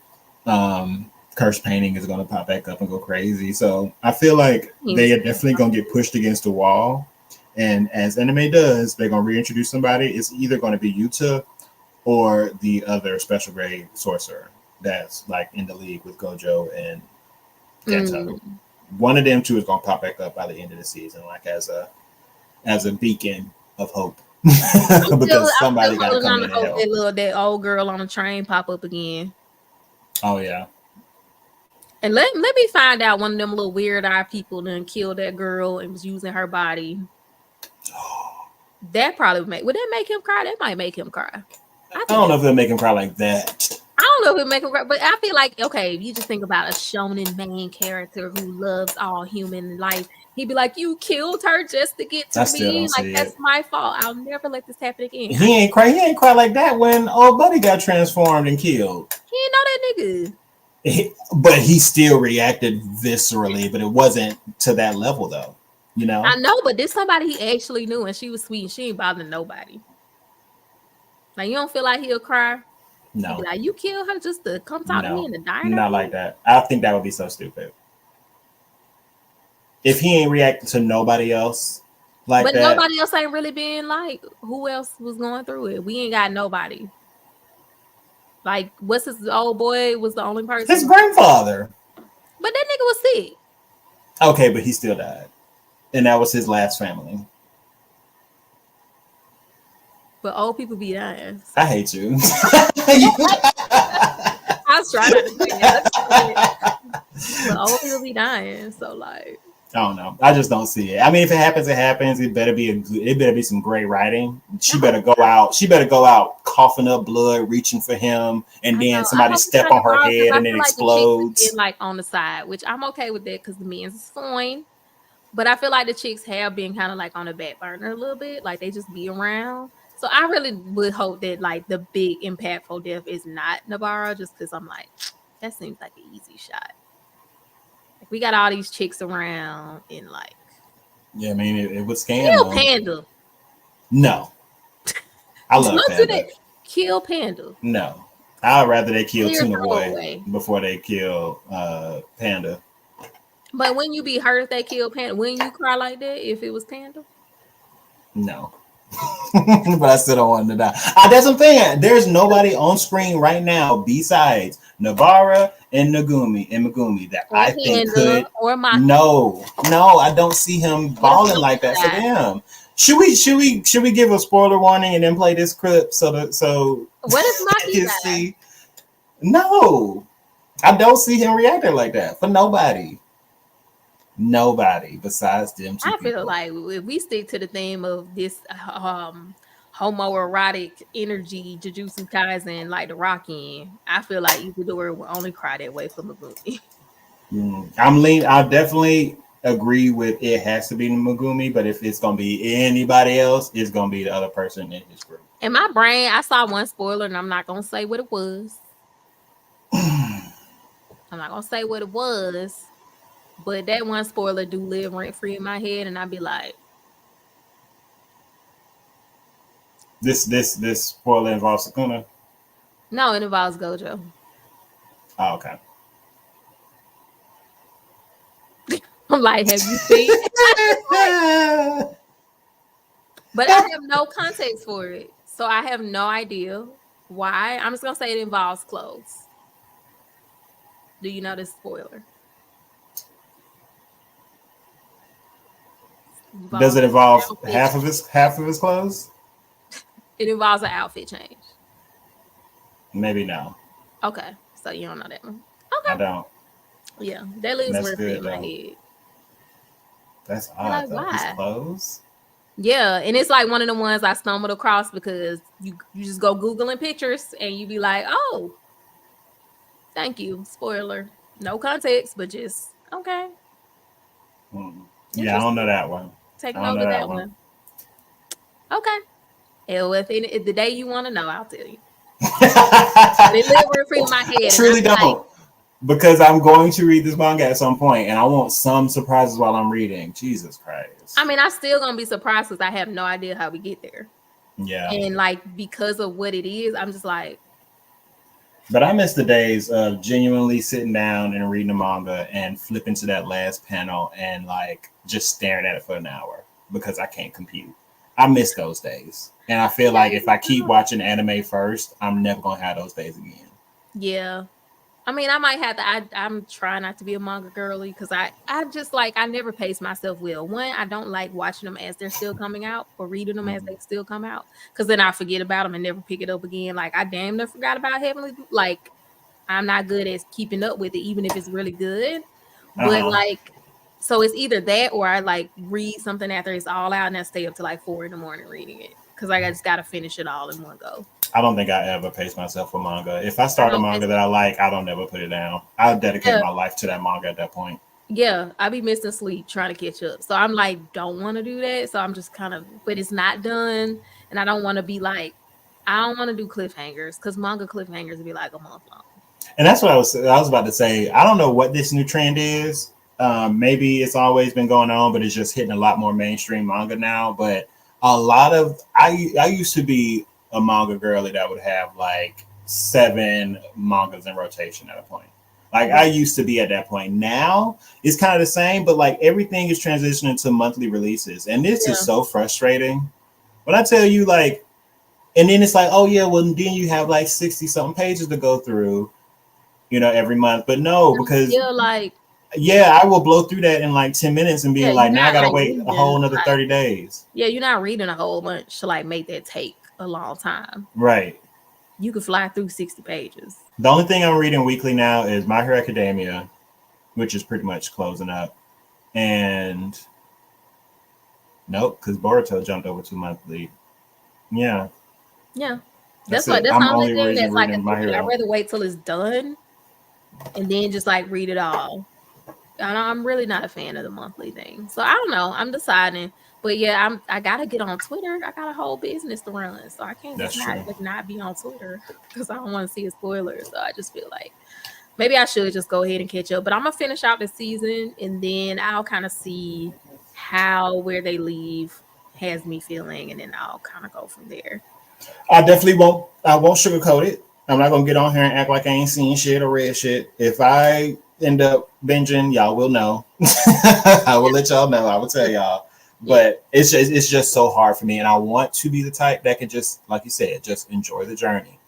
curse painting is gonna pop back up and go crazy. So I feel like they are definitely gonna get pushed against the wall. And as anime does, they're gonna reintroduce somebody. It's either gonna be Yuta or the other special grade sorcerer that's like in the league with Gojo and Geto. One of them two is gonna pop back up by the end of the season, like as a beacon of hope. Because somebody got to come in and help. That old girl on the train pop up again. Oh yeah. And let me find out one of them little weird eye people done killed that girl and was using her body. That probably would that make him cry? That might make him cry. I don't know if it'll make him cry like that. I don't know if it'll make him cry, but I feel like okay, if you just think about a shonen main character who loves all human life, he'd be like, "You killed her just to get to me. Like that's my fault. I'll never let this happen again." He ain't cry like that when old buddy got transformed and killed. He didn't know that nigga. But he still reacted viscerally, but it wasn't to that level though. You know? I know, but this somebody he actually knew, and she was sweet, and she ain't bothering nobody. Like you don't feel like he'll cry? No. He'd be like you killed her just to come talk to me in the diner? Not like that. I think that would be so stupid. If he ain't reacting to nobody else like but that. But nobody else ain't really been like, who else was going through it? We ain't got nobody. Like, what's his old boy was the only person? His grandfather. But that nigga was sick. Okay, but he still died. And that was his last family. But old people be dying. I hate you. I was trying not to say that. But old people be dying, so like I don't know. I just don't see it. I mean, if it happens, it happens. It better be some great writing. She better go out. She better go out coughing up blood, reaching for him, and then somebody step on her head and it explodes. Like on the side, which I'm okay with that because the men's is fine. But I feel like the chicks have been kind of like on the back burner a little bit. Like they just be around. So I really would hope that like the big impactful death is not Nabara, just because I'm like, that seems like an easy shot. Like we got all these chicks around and like. Yeah, I mean it would scam. Kill Panda. No. I love Panda. Kill Panda. No. I'd rather they kill Tuna Boy before they kill Panda. But when you be hurt if they kill Panda, wouldn't you cry like that if it was Panda? No. But I still don't want him to die. That's what I'm saying. There's nobody on screen right now besides Nabara and Megumi that I think could. Or Maki. No, I don't see him balling like that for them. Should we give a spoiler warning and then play this clip so what if Maki can died? see? No, I don't see him reacting like that for nobody. Nobody besides them two people. I feel like if we stick to the theme of this homoerotic energy, Jujutsu Kaisen, like the Rocky, I feel like Itadori will only cry that way for Megumi. I definitely agree with it has to be Megumi, but if it's gonna be anybody else, it's gonna be the other person in his group. In my brain, I saw one spoiler, and I'm not gonna say what it was. But that one spoiler do live rent free in my head, and I'd be like, This spoiler involves Sukuna. no, it involves Gojo. Oh, okay. I'm like, have you seen it? But I have no context for it. So I have no idea why. I'm just gonna say it involves clothes. Do you know this spoiler? Does it involve half of his clothes? It involves an outfit change. Maybe no. Okay, so you don't know that one. Okay, I don't. Yeah, that lives That's rent free in good, my though. head. That's odd. Like, His why? clothes. Yeah, and it's like one of the ones I stumbled across because you just go Googling pictures and you be like, oh, thank you. Spoiler. No context, but just okay. Yeah, I don't know that one. Take note of that one. Okay. And if the day you want to know, I'll tell you. They live rent free in my head. I truly don't. Because I'm going to read this manga at some point, and I want some surprises while I'm reading. Jesus Christ. I mean, I'm still gonna be surprised because I have no idea how we get there. Yeah. And like because of what it is, I'm just like. But I miss the days of genuinely sitting down and reading a manga and flipping to that last panel and like just staring at it for an hour because I can't compute. I miss those days. And I feel like if I keep watching anime first, I'm never gonna have those days again. Yeah. I mean, I might have to. I'm trying not to be a manga girly because I just like I never pace myself well. One, I don't like watching them as they're still coming out or reading them as they still come out because then I forget about them and never pick it up again. Like I damn near forgot about Heavenly. Like I'm not good at keeping up with it, even if it's really good. But like, so it's either that or I like read something after it's all out and I stay up to like 4 a.m. reading it because I just got to finish it all in one go. I don't think I ever pace myself for manga. If I start a manga that I like, I don't ever put it down. I'll dedicate my life to that manga at that point. Yeah, I be missing sleep trying to catch up. So I'm like, don't want to do that. So I'm just kind of, but it's not done. And I don't want to be like, I don't want to do cliffhangers because manga cliffhangers be like a month long. And that's what I was about to say. I don't know what this new trend is. Maybe it's always been going on, but it's just hitting a lot more mainstream manga now. But a lot of, I used to be a manga girly that would have like 7 mangas in rotation at a point. Like I used to be at that point. Now it's kind of the same, but like everything is transitioning to monthly releases. And this is so frustrating. When I tell you like, and then it's like, oh yeah, well then you have like 60 something pages to go through, you know, every month. But no, because like, yeah, I will blow through that in like 10 minutes and be like, now I gotta wait a whole another 30 days. Yeah, you're not reading a whole bunch to like make that take a long time. Right. You could fly through 60 pages. The only thing I'm reading weekly now is My Hero Academia, which is pretty much closing up. And nope, because Boruto jumped over to monthly. Yeah. Yeah. That's the only thing that's like I'd rather wait till it's done and then just like read it all. I'm really not a fan of the monthly thing. So I don't know. I'm deciding. But yeah, I gotta get on Twitter. I got a whole business to run. So I can't just not be on Twitter because I don't want to see a spoiler. So I just feel like maybe I should just go ahead and catch up. But I'm gonna finish out the season and then I'll kind of see where they leave has me feeling, and then I'll kind of go from there. I definitely won't sugarcoat it. I'm not gonna get on here and act like I ain't seen shit or read shit. If I end up binging, y'all will know. I will let y'all know. I will tell y'all. But it's just so hard for me, and I want to be the type that can just, like you said, just enjoy the journey.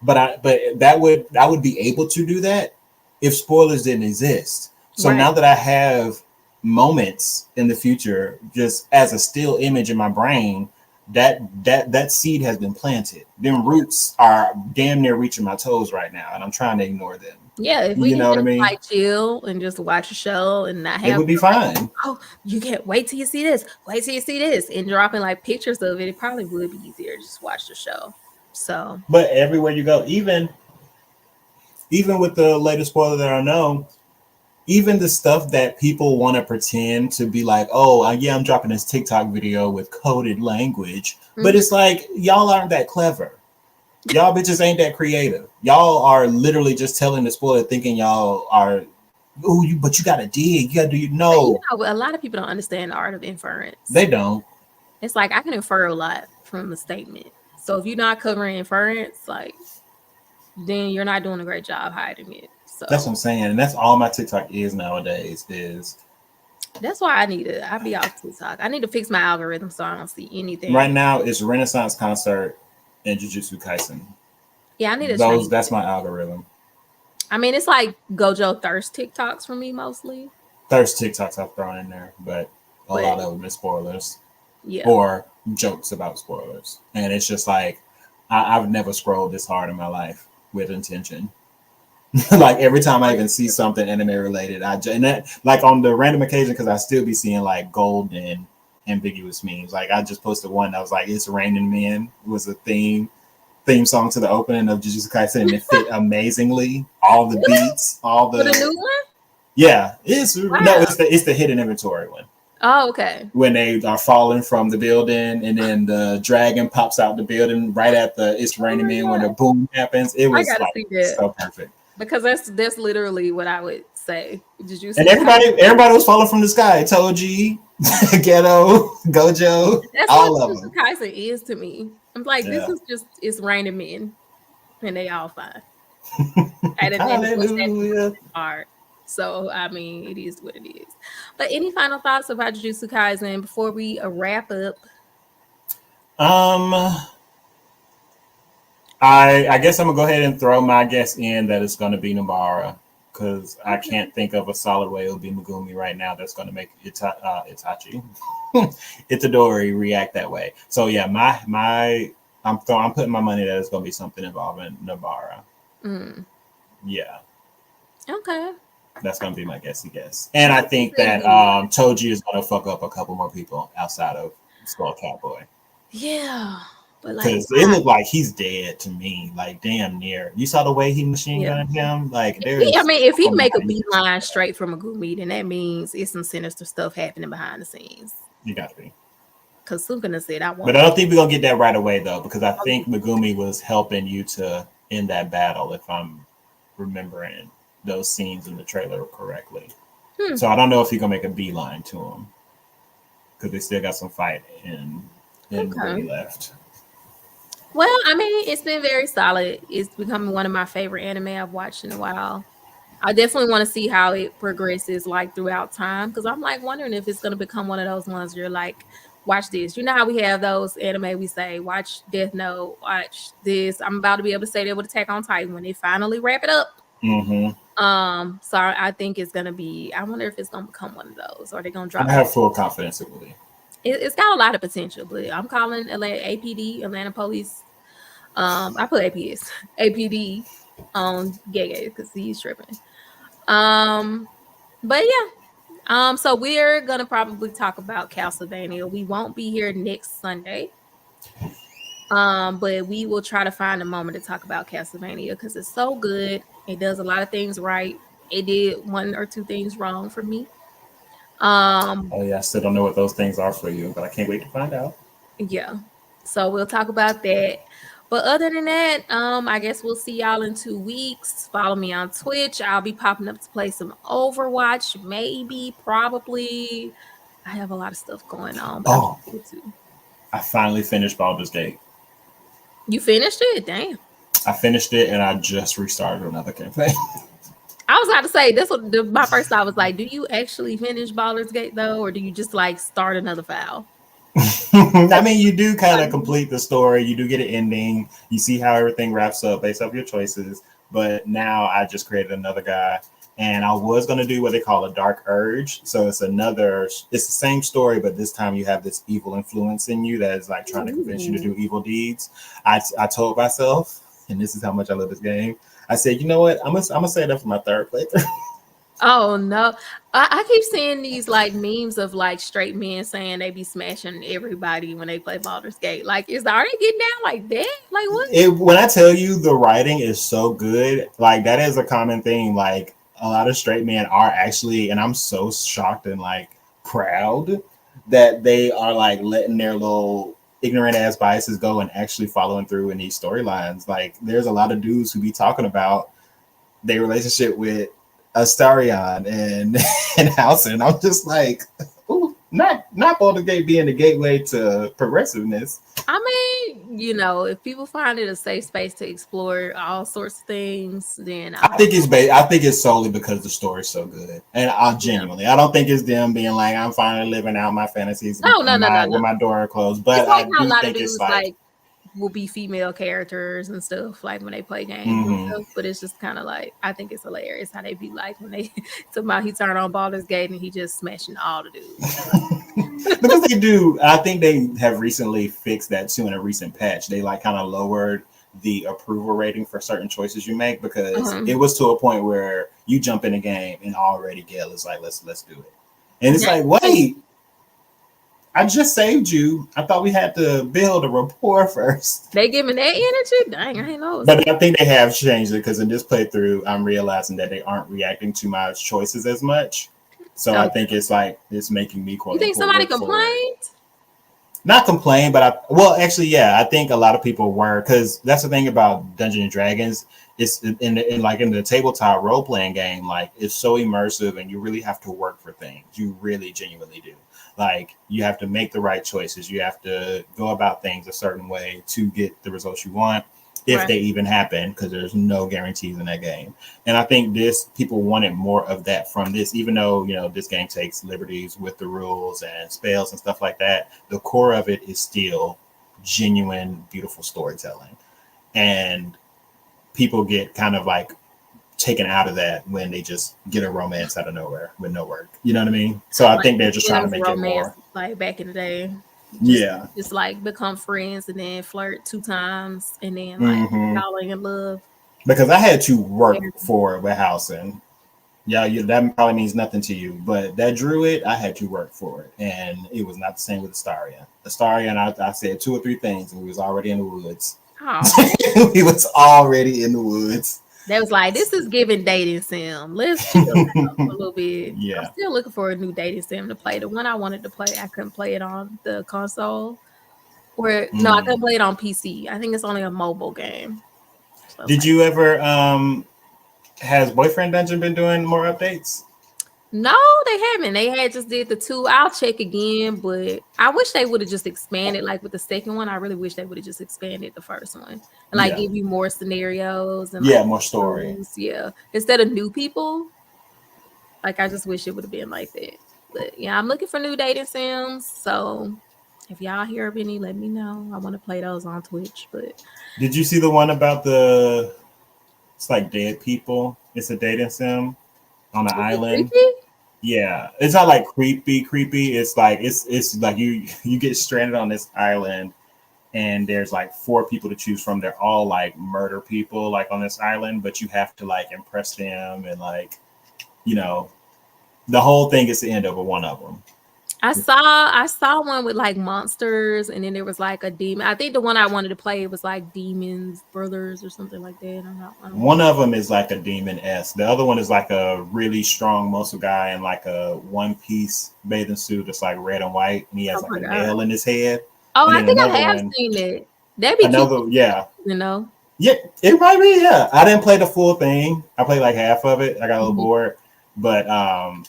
But I would be able to do that if spoilers didn't exist. So now that I have moments in the future, just as a still image in my brain, that seed has been planted. Them roots are damn near reaching my toes right now, and I'm trying to ignore them. Yeah, if we You can know what I just mean? like chill and just watch a show and not It have would be like, fine. oh, you can't wait till you see this, wait till you see this, and dropping like pictures of it, it probably would be easier to just watch the show. So, But everywhere you go, even with the latest spoiler that I know, even the stuff that people want to pretend to be like, oh, yeah, I'm dropping this TikTok video with coded language, but it's like, y'all aren't that clever. Y'all bitches ain't that creative. Y'all are literally just telling the spoiler, thinking y'all are, but you gotta dig, you gotta do, you know, a lot of people don't understand the art of inference. They don't. It's like I can infer a lot from a statement. So if you're not covering inference, like, then you're not doing a great job hiding it. So that's what I'm saying, and that's all my TikTok is nowadays. That's why I be off TikTok. I need to fix my algorithm so I don't see anything. Right now, it's Renaissance Concert and Jujutsu Kaisen. Yeah, I need to That's my algorithm. I mean, it's like Gojo thirst TikToks for me mostly. Thirst TikToks I've thrown in there, but a lot of them is spoilers. Yeah. Or jokes about spoilers. And it's just like, I've never scrolled this hard in my life with intention. Like every time I even see something anime related, and that, like on the random occasion, because I still be seeing like golden ambiguous memes. Like I just posted one that was like, "It's raining men" was a theme song to the opening of Jujutsu Kaisen, and it fit amazingly. All the beats, all the new one. Yeah, it's the hidden inventory one. Oh, okay. When they are falling from the building, and then the dragon pops out the building right at the "It's raining men" when the boom happens. It was like so perfect. Because that's literally what I would say. Did you see? And everybody was falling from the sky. Toji, Geto, Gojo, that's all what of them. Kaisen is to me. I'm like, this is just it's raining men, and they all fine. Hallelujah. Hard. So I mean, it is what it is. But any final thoughts about Jujutsu Kaisen before we wrap up? I guess I'm gonna go ahead and throw my guess in that it's gonna be Nobara, because I can't think of a solid way it'll be Megumi right now that's gonna make Itachi Itadori react that way. So yeah, I'm putting my money that it's gonna be something involving Nobara. Yeah. Okay. That's gonna be my guess. And I think that Toji is gonna fuck up a couple more people outside of Skull Cowboy. Yeah. Because it looked like he's dead to me, like damn near. You saw the way he machine gunned him, like if he make a beeline straight from Megumi, then that means it's some sinister stuff happening behind the scenes. You got to be. Because Sukuna said, "I want." But I don't think we're gonna get that right away though, because I think Megumi was helping you to end that battle, if I'm remembering those scenes in the trailer correctly. So I don't know if he's gonna make a beeline to him, because they still got some fight in Megumi left. Well, I mean, it's been very solid. It's becoming one of my favorite anime I've watched in a while. I definitely want to see how it progresses like throughout time, because I'm like wondering if it's going to become one of those ones where you're like, watch this. You know how we have those anime we say, watch Death Note, watch this. I'm about to be able to say that with Attack on Titan when they finally wrap it up. So I think it's going to be, I wonder if it's going to become one of those, or are they going to drop I have full confidence it will be. It's got a lot of potential, but I'm calling APD, Atlanta Police. I put APD on Gege because he's tripping. But yeah. So we're gonna probably talk about Castlevania. We won't be here next Sunday. But we will try to find a moment to talk about Castlevania because it's so good. It does a lot of things right. It did one or two things wrong for me. Oh yeah, I still don't know what those things are for you, but I can't wait to find out. Yeah. So we'll talk about that. But other than that, I guess we'll see y'all in 2 weeks. Follow me on Twitch. I'll be popping up to play some Overwatch. Maybe, probably. I have a lot of stuff going on. But I finally finished Baldur's Gate. You finished it? Damn. I finished it and I just restarted another campaign. I was about to say, that's what my first thought was like, do you actually finish Baldur's Gate though? Or do you just like start another file? I mean, you do kind of complete the story. You do get an ending. You see how everything wraps up based off your choices. But now I just created another guy and I was going to do what they call a dark urge. So it's the same story, but this time you have this evil influence in you that is like trying to convince you to do evil deeds. I told myself, and this is how much I love this game, I said, you know what, I'm gonna say that for my third playthrough. Oh no. I keep seeing these like memes of like straight men saying they be smashing everybody when they play Baldur's Gate. Like, is the already getting down like that? Like what? When I tell you the writing is so good, like that is a common thing. Like a lot of straight men are actually, and I'm so shocked and like proud that they are like letting their little ignorant ass biases go and actually following through in these storylines. Like there's a lot of dudes who be talking about their relationship with Astarion and Hausen. And I'm just like, ooh, not Baldur's Gate being the gateway to progressiveness. I mean, you know, if people find it a safe space to explore all sorts of things, then I think it's solely because the story's so good, and I genuinely, I don't think it's them being like, I'm finally living out my fantasies with my door closed. But like I do think it's like will be female characters and stuff like when they play games and stuff, but it's just kind of like, I think it's hilarious how they be like when they somehow he turned on Baldur's Gate and he just smashing all the dudes. Because they do. I think they have recently fixed that too in a recent patch. They like kind of lowered the approval rating for certain choices you make, because it was to a point where you jump in a game and already Gail is like, let's do it, and it's like, wait, I just saved you. I thought we had to build a rapport first. They giving that energy? Dang, I ain't know. But I think they have changed it, because in this playthrough, I'm realizing that they aren't reacting to my choices as much. So I think it's like, it's making me quote. You think somebody complained? Not complain, but I think a lot of people were, because that's the thing about Dungeons and Dragons. It's in the tabletop role playing game, like it's so immersive, and you really have to work for things. You really genuinely do. Like you have to make the right choices. You have to go about things a certain way to get the results you want, if they even happen, because there's no guarantees in that game. And I think people wanted more of that from this, even though, you know, this game takes liberties with the rules and spells and stuff like that. The core of it is still genuine, beautiful storytelling. And people get kind of like taken out of that when they just get a romance out of nowhere with no work. You know what I mean? So I think they're just trying to make it more like back in the day. Just like become friends and then flirt 2 times and then like falling in love. Because I had to work for it with Hausen. Yeah, that probably means nothing to you, but that druid, I had to work for it, and it was not the same with Astarion. Astarion, I said 2 or 3 things, and we was already in the woods. Oh. He was already in the woods. They was like, this is giving dating sim. Let's chill a little bit. Yeah. I'm still looking for a new dating sim to play. The one I wanted to play, I couldn't play it on the console. No, I couldn't play it on PC. I think it's only a mobile game. So did you ever has Boyfriend Dungeon been doing more updates? No, they haven't. They had just did the 2. I'll check again, but I wish they would have just expanded. Like with the second one, I really wish they would have just expanded the first one and like give you more scenarios and more stories. Yeah, instead of new people. Like I just wish it would have been like that. But yeah, I'm looking for new dating sims. So if y'all hear of any, let me know. I want to play those on Twitch. But did you see the one about it's like dead people? It's a dating sim on an island. Creepy? Yeah, it's not like creepy. It's like it's like you get stranded on this island, and there's like 4 people to choose from. They're all like murder people, like on this island, but you have to like impress them, and like, you know, the whole thing is the end of one of them. I saw one with like monsters, and then there was like a demon. I think the one I wanted to play was like Demons Brothers or something like that. I don't know. One of them is like a demon-esque. The other one is like a really strong muscle guy in like a one-piece bathing suit that's like red and white, and he has like a nail in his head. Oh, I think I have seen it. That'd be cute. Yeah. You know? Yeah, it might be, yeah. I didn't play the full thing. I played like half of it. I got a little bored. But I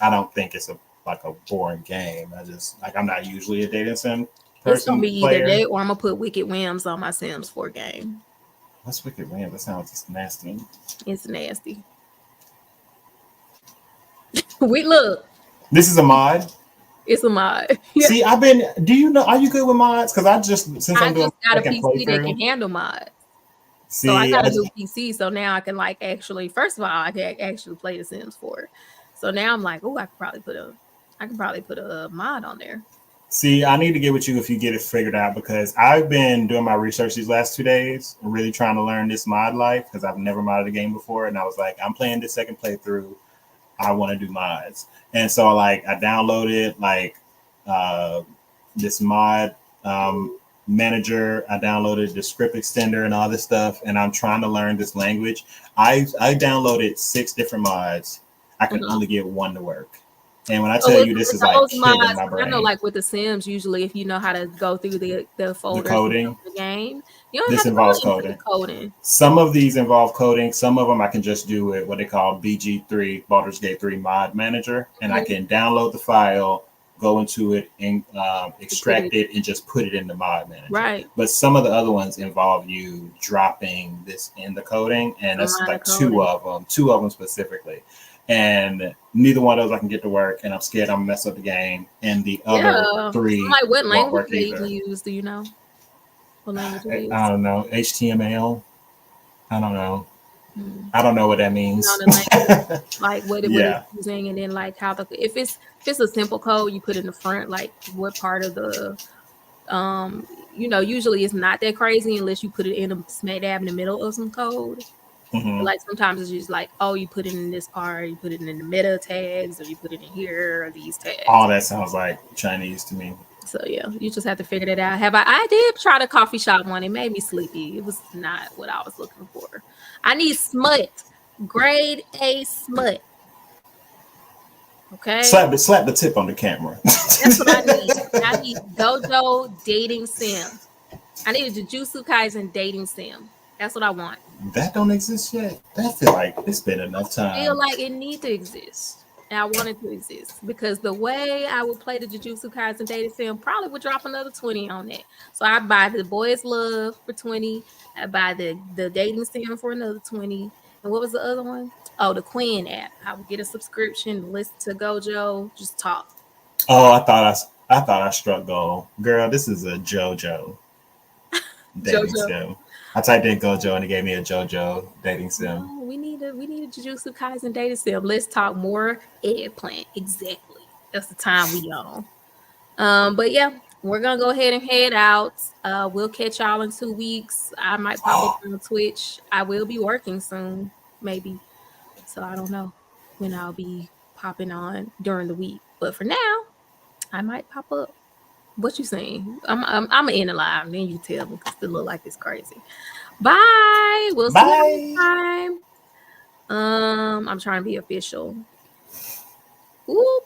don't think it's like a boring game. I'm not usually a dating sim person. It's gonna be either that or I'm gonna put Wicked Whims on my Sims 4 game. What's Wicked Whims? That sounds just nasty. It's nasty. We look. This is a mod. It's a mod. See, do you know? Are you good with mods? Because I just got a PC that can handle mods. So I See, got a new PC. So now I can like actually, first of all, I can actually play The Sims 4. So now I'm like, oh, I can probably put a mod on there. see, I need to get with you if you get it figured out because I've been doing my research these last 2 days and really trying to learn this mod life because I've never modded a game before. And I was like, I'm playing this second playthrough. I want to do mods. And so like I downloaded like uh, this mod manager. I downloaded the script extender and all this stuff. And I'm trying to learn this language. I downloaded 6 different mods. I can only get one to work. And when I tell you this is like killing my brain. I know, like with The Sims, usually if you know how to go through the folders, the coding, the game, you don't this have to involves go into coding. Some of these involve coding. Some of them I can just do with what they call BG3, Baldur's Gate 3 Mod Manager, and I can download the file, go into it, and extract it, and just put it in the Mod Manager. Right. But some of the other ones involve you dropping this in the coding, and that's like two of them specifically. And neither one of those I can get to work, and I'm scared I'm gonna mess up the game. And the other 3, like what language they use? Do you know? What language they use? I don't know. HTML. I don't know. I don't know what that means. Like what it's using, and then like how if it's a simple code, you put in the front, like what part of the usually it's not that crazy unless you put it in a smack dab in the middle of some code. Like sometimes it's just like, oh, you put it in this part, you put it in the meta tags, or you put it in here, or these tags. All that sounds like Chinese to me. So yeah, you just have to figure that out. I did try the coffee shop one. It made me sleepy. It was not what I was looking for. I need smut, grade A smut. Okay. Slap the tip on the camera. That's what I need. I need Gojo dating sim. I need a Jujutsu Kaisen dating sim. That's what I want. That don't exist yet. That feel like it's been enough time. I feel like it needs to exist. And I want it to exist because the way I would play the Jujutsu Kaisen dating sim probably would drop another 20 on that. So I buy the Boys Love for 20. I buy the dating sim for another 20. And what was the other one? Oh, the Queen app. I would get a subscription, listen to Gojo, just talk. Oh, I thought I struck gold. Girl, this is a JoJo dating sim. I typed in Gojo and it gave me a JoJo dating sim. Oh, we need a Jujutsu Kaisen dating sim. Let's talk more eggplant. Exactly. That's the time we on. But yeah, we're gonna go ahead and head out. We'll catch y'all in 2 weeks. I might pop up on Twitch. I will be working soon, maybe. So I don't know when I'll be popping on during the week. But for now, I might pop up. What you saying? I'm in the live. Then you tell me because it look like it's crazy. Bye. We'll see you next time. I'm trying to be official. Ooh.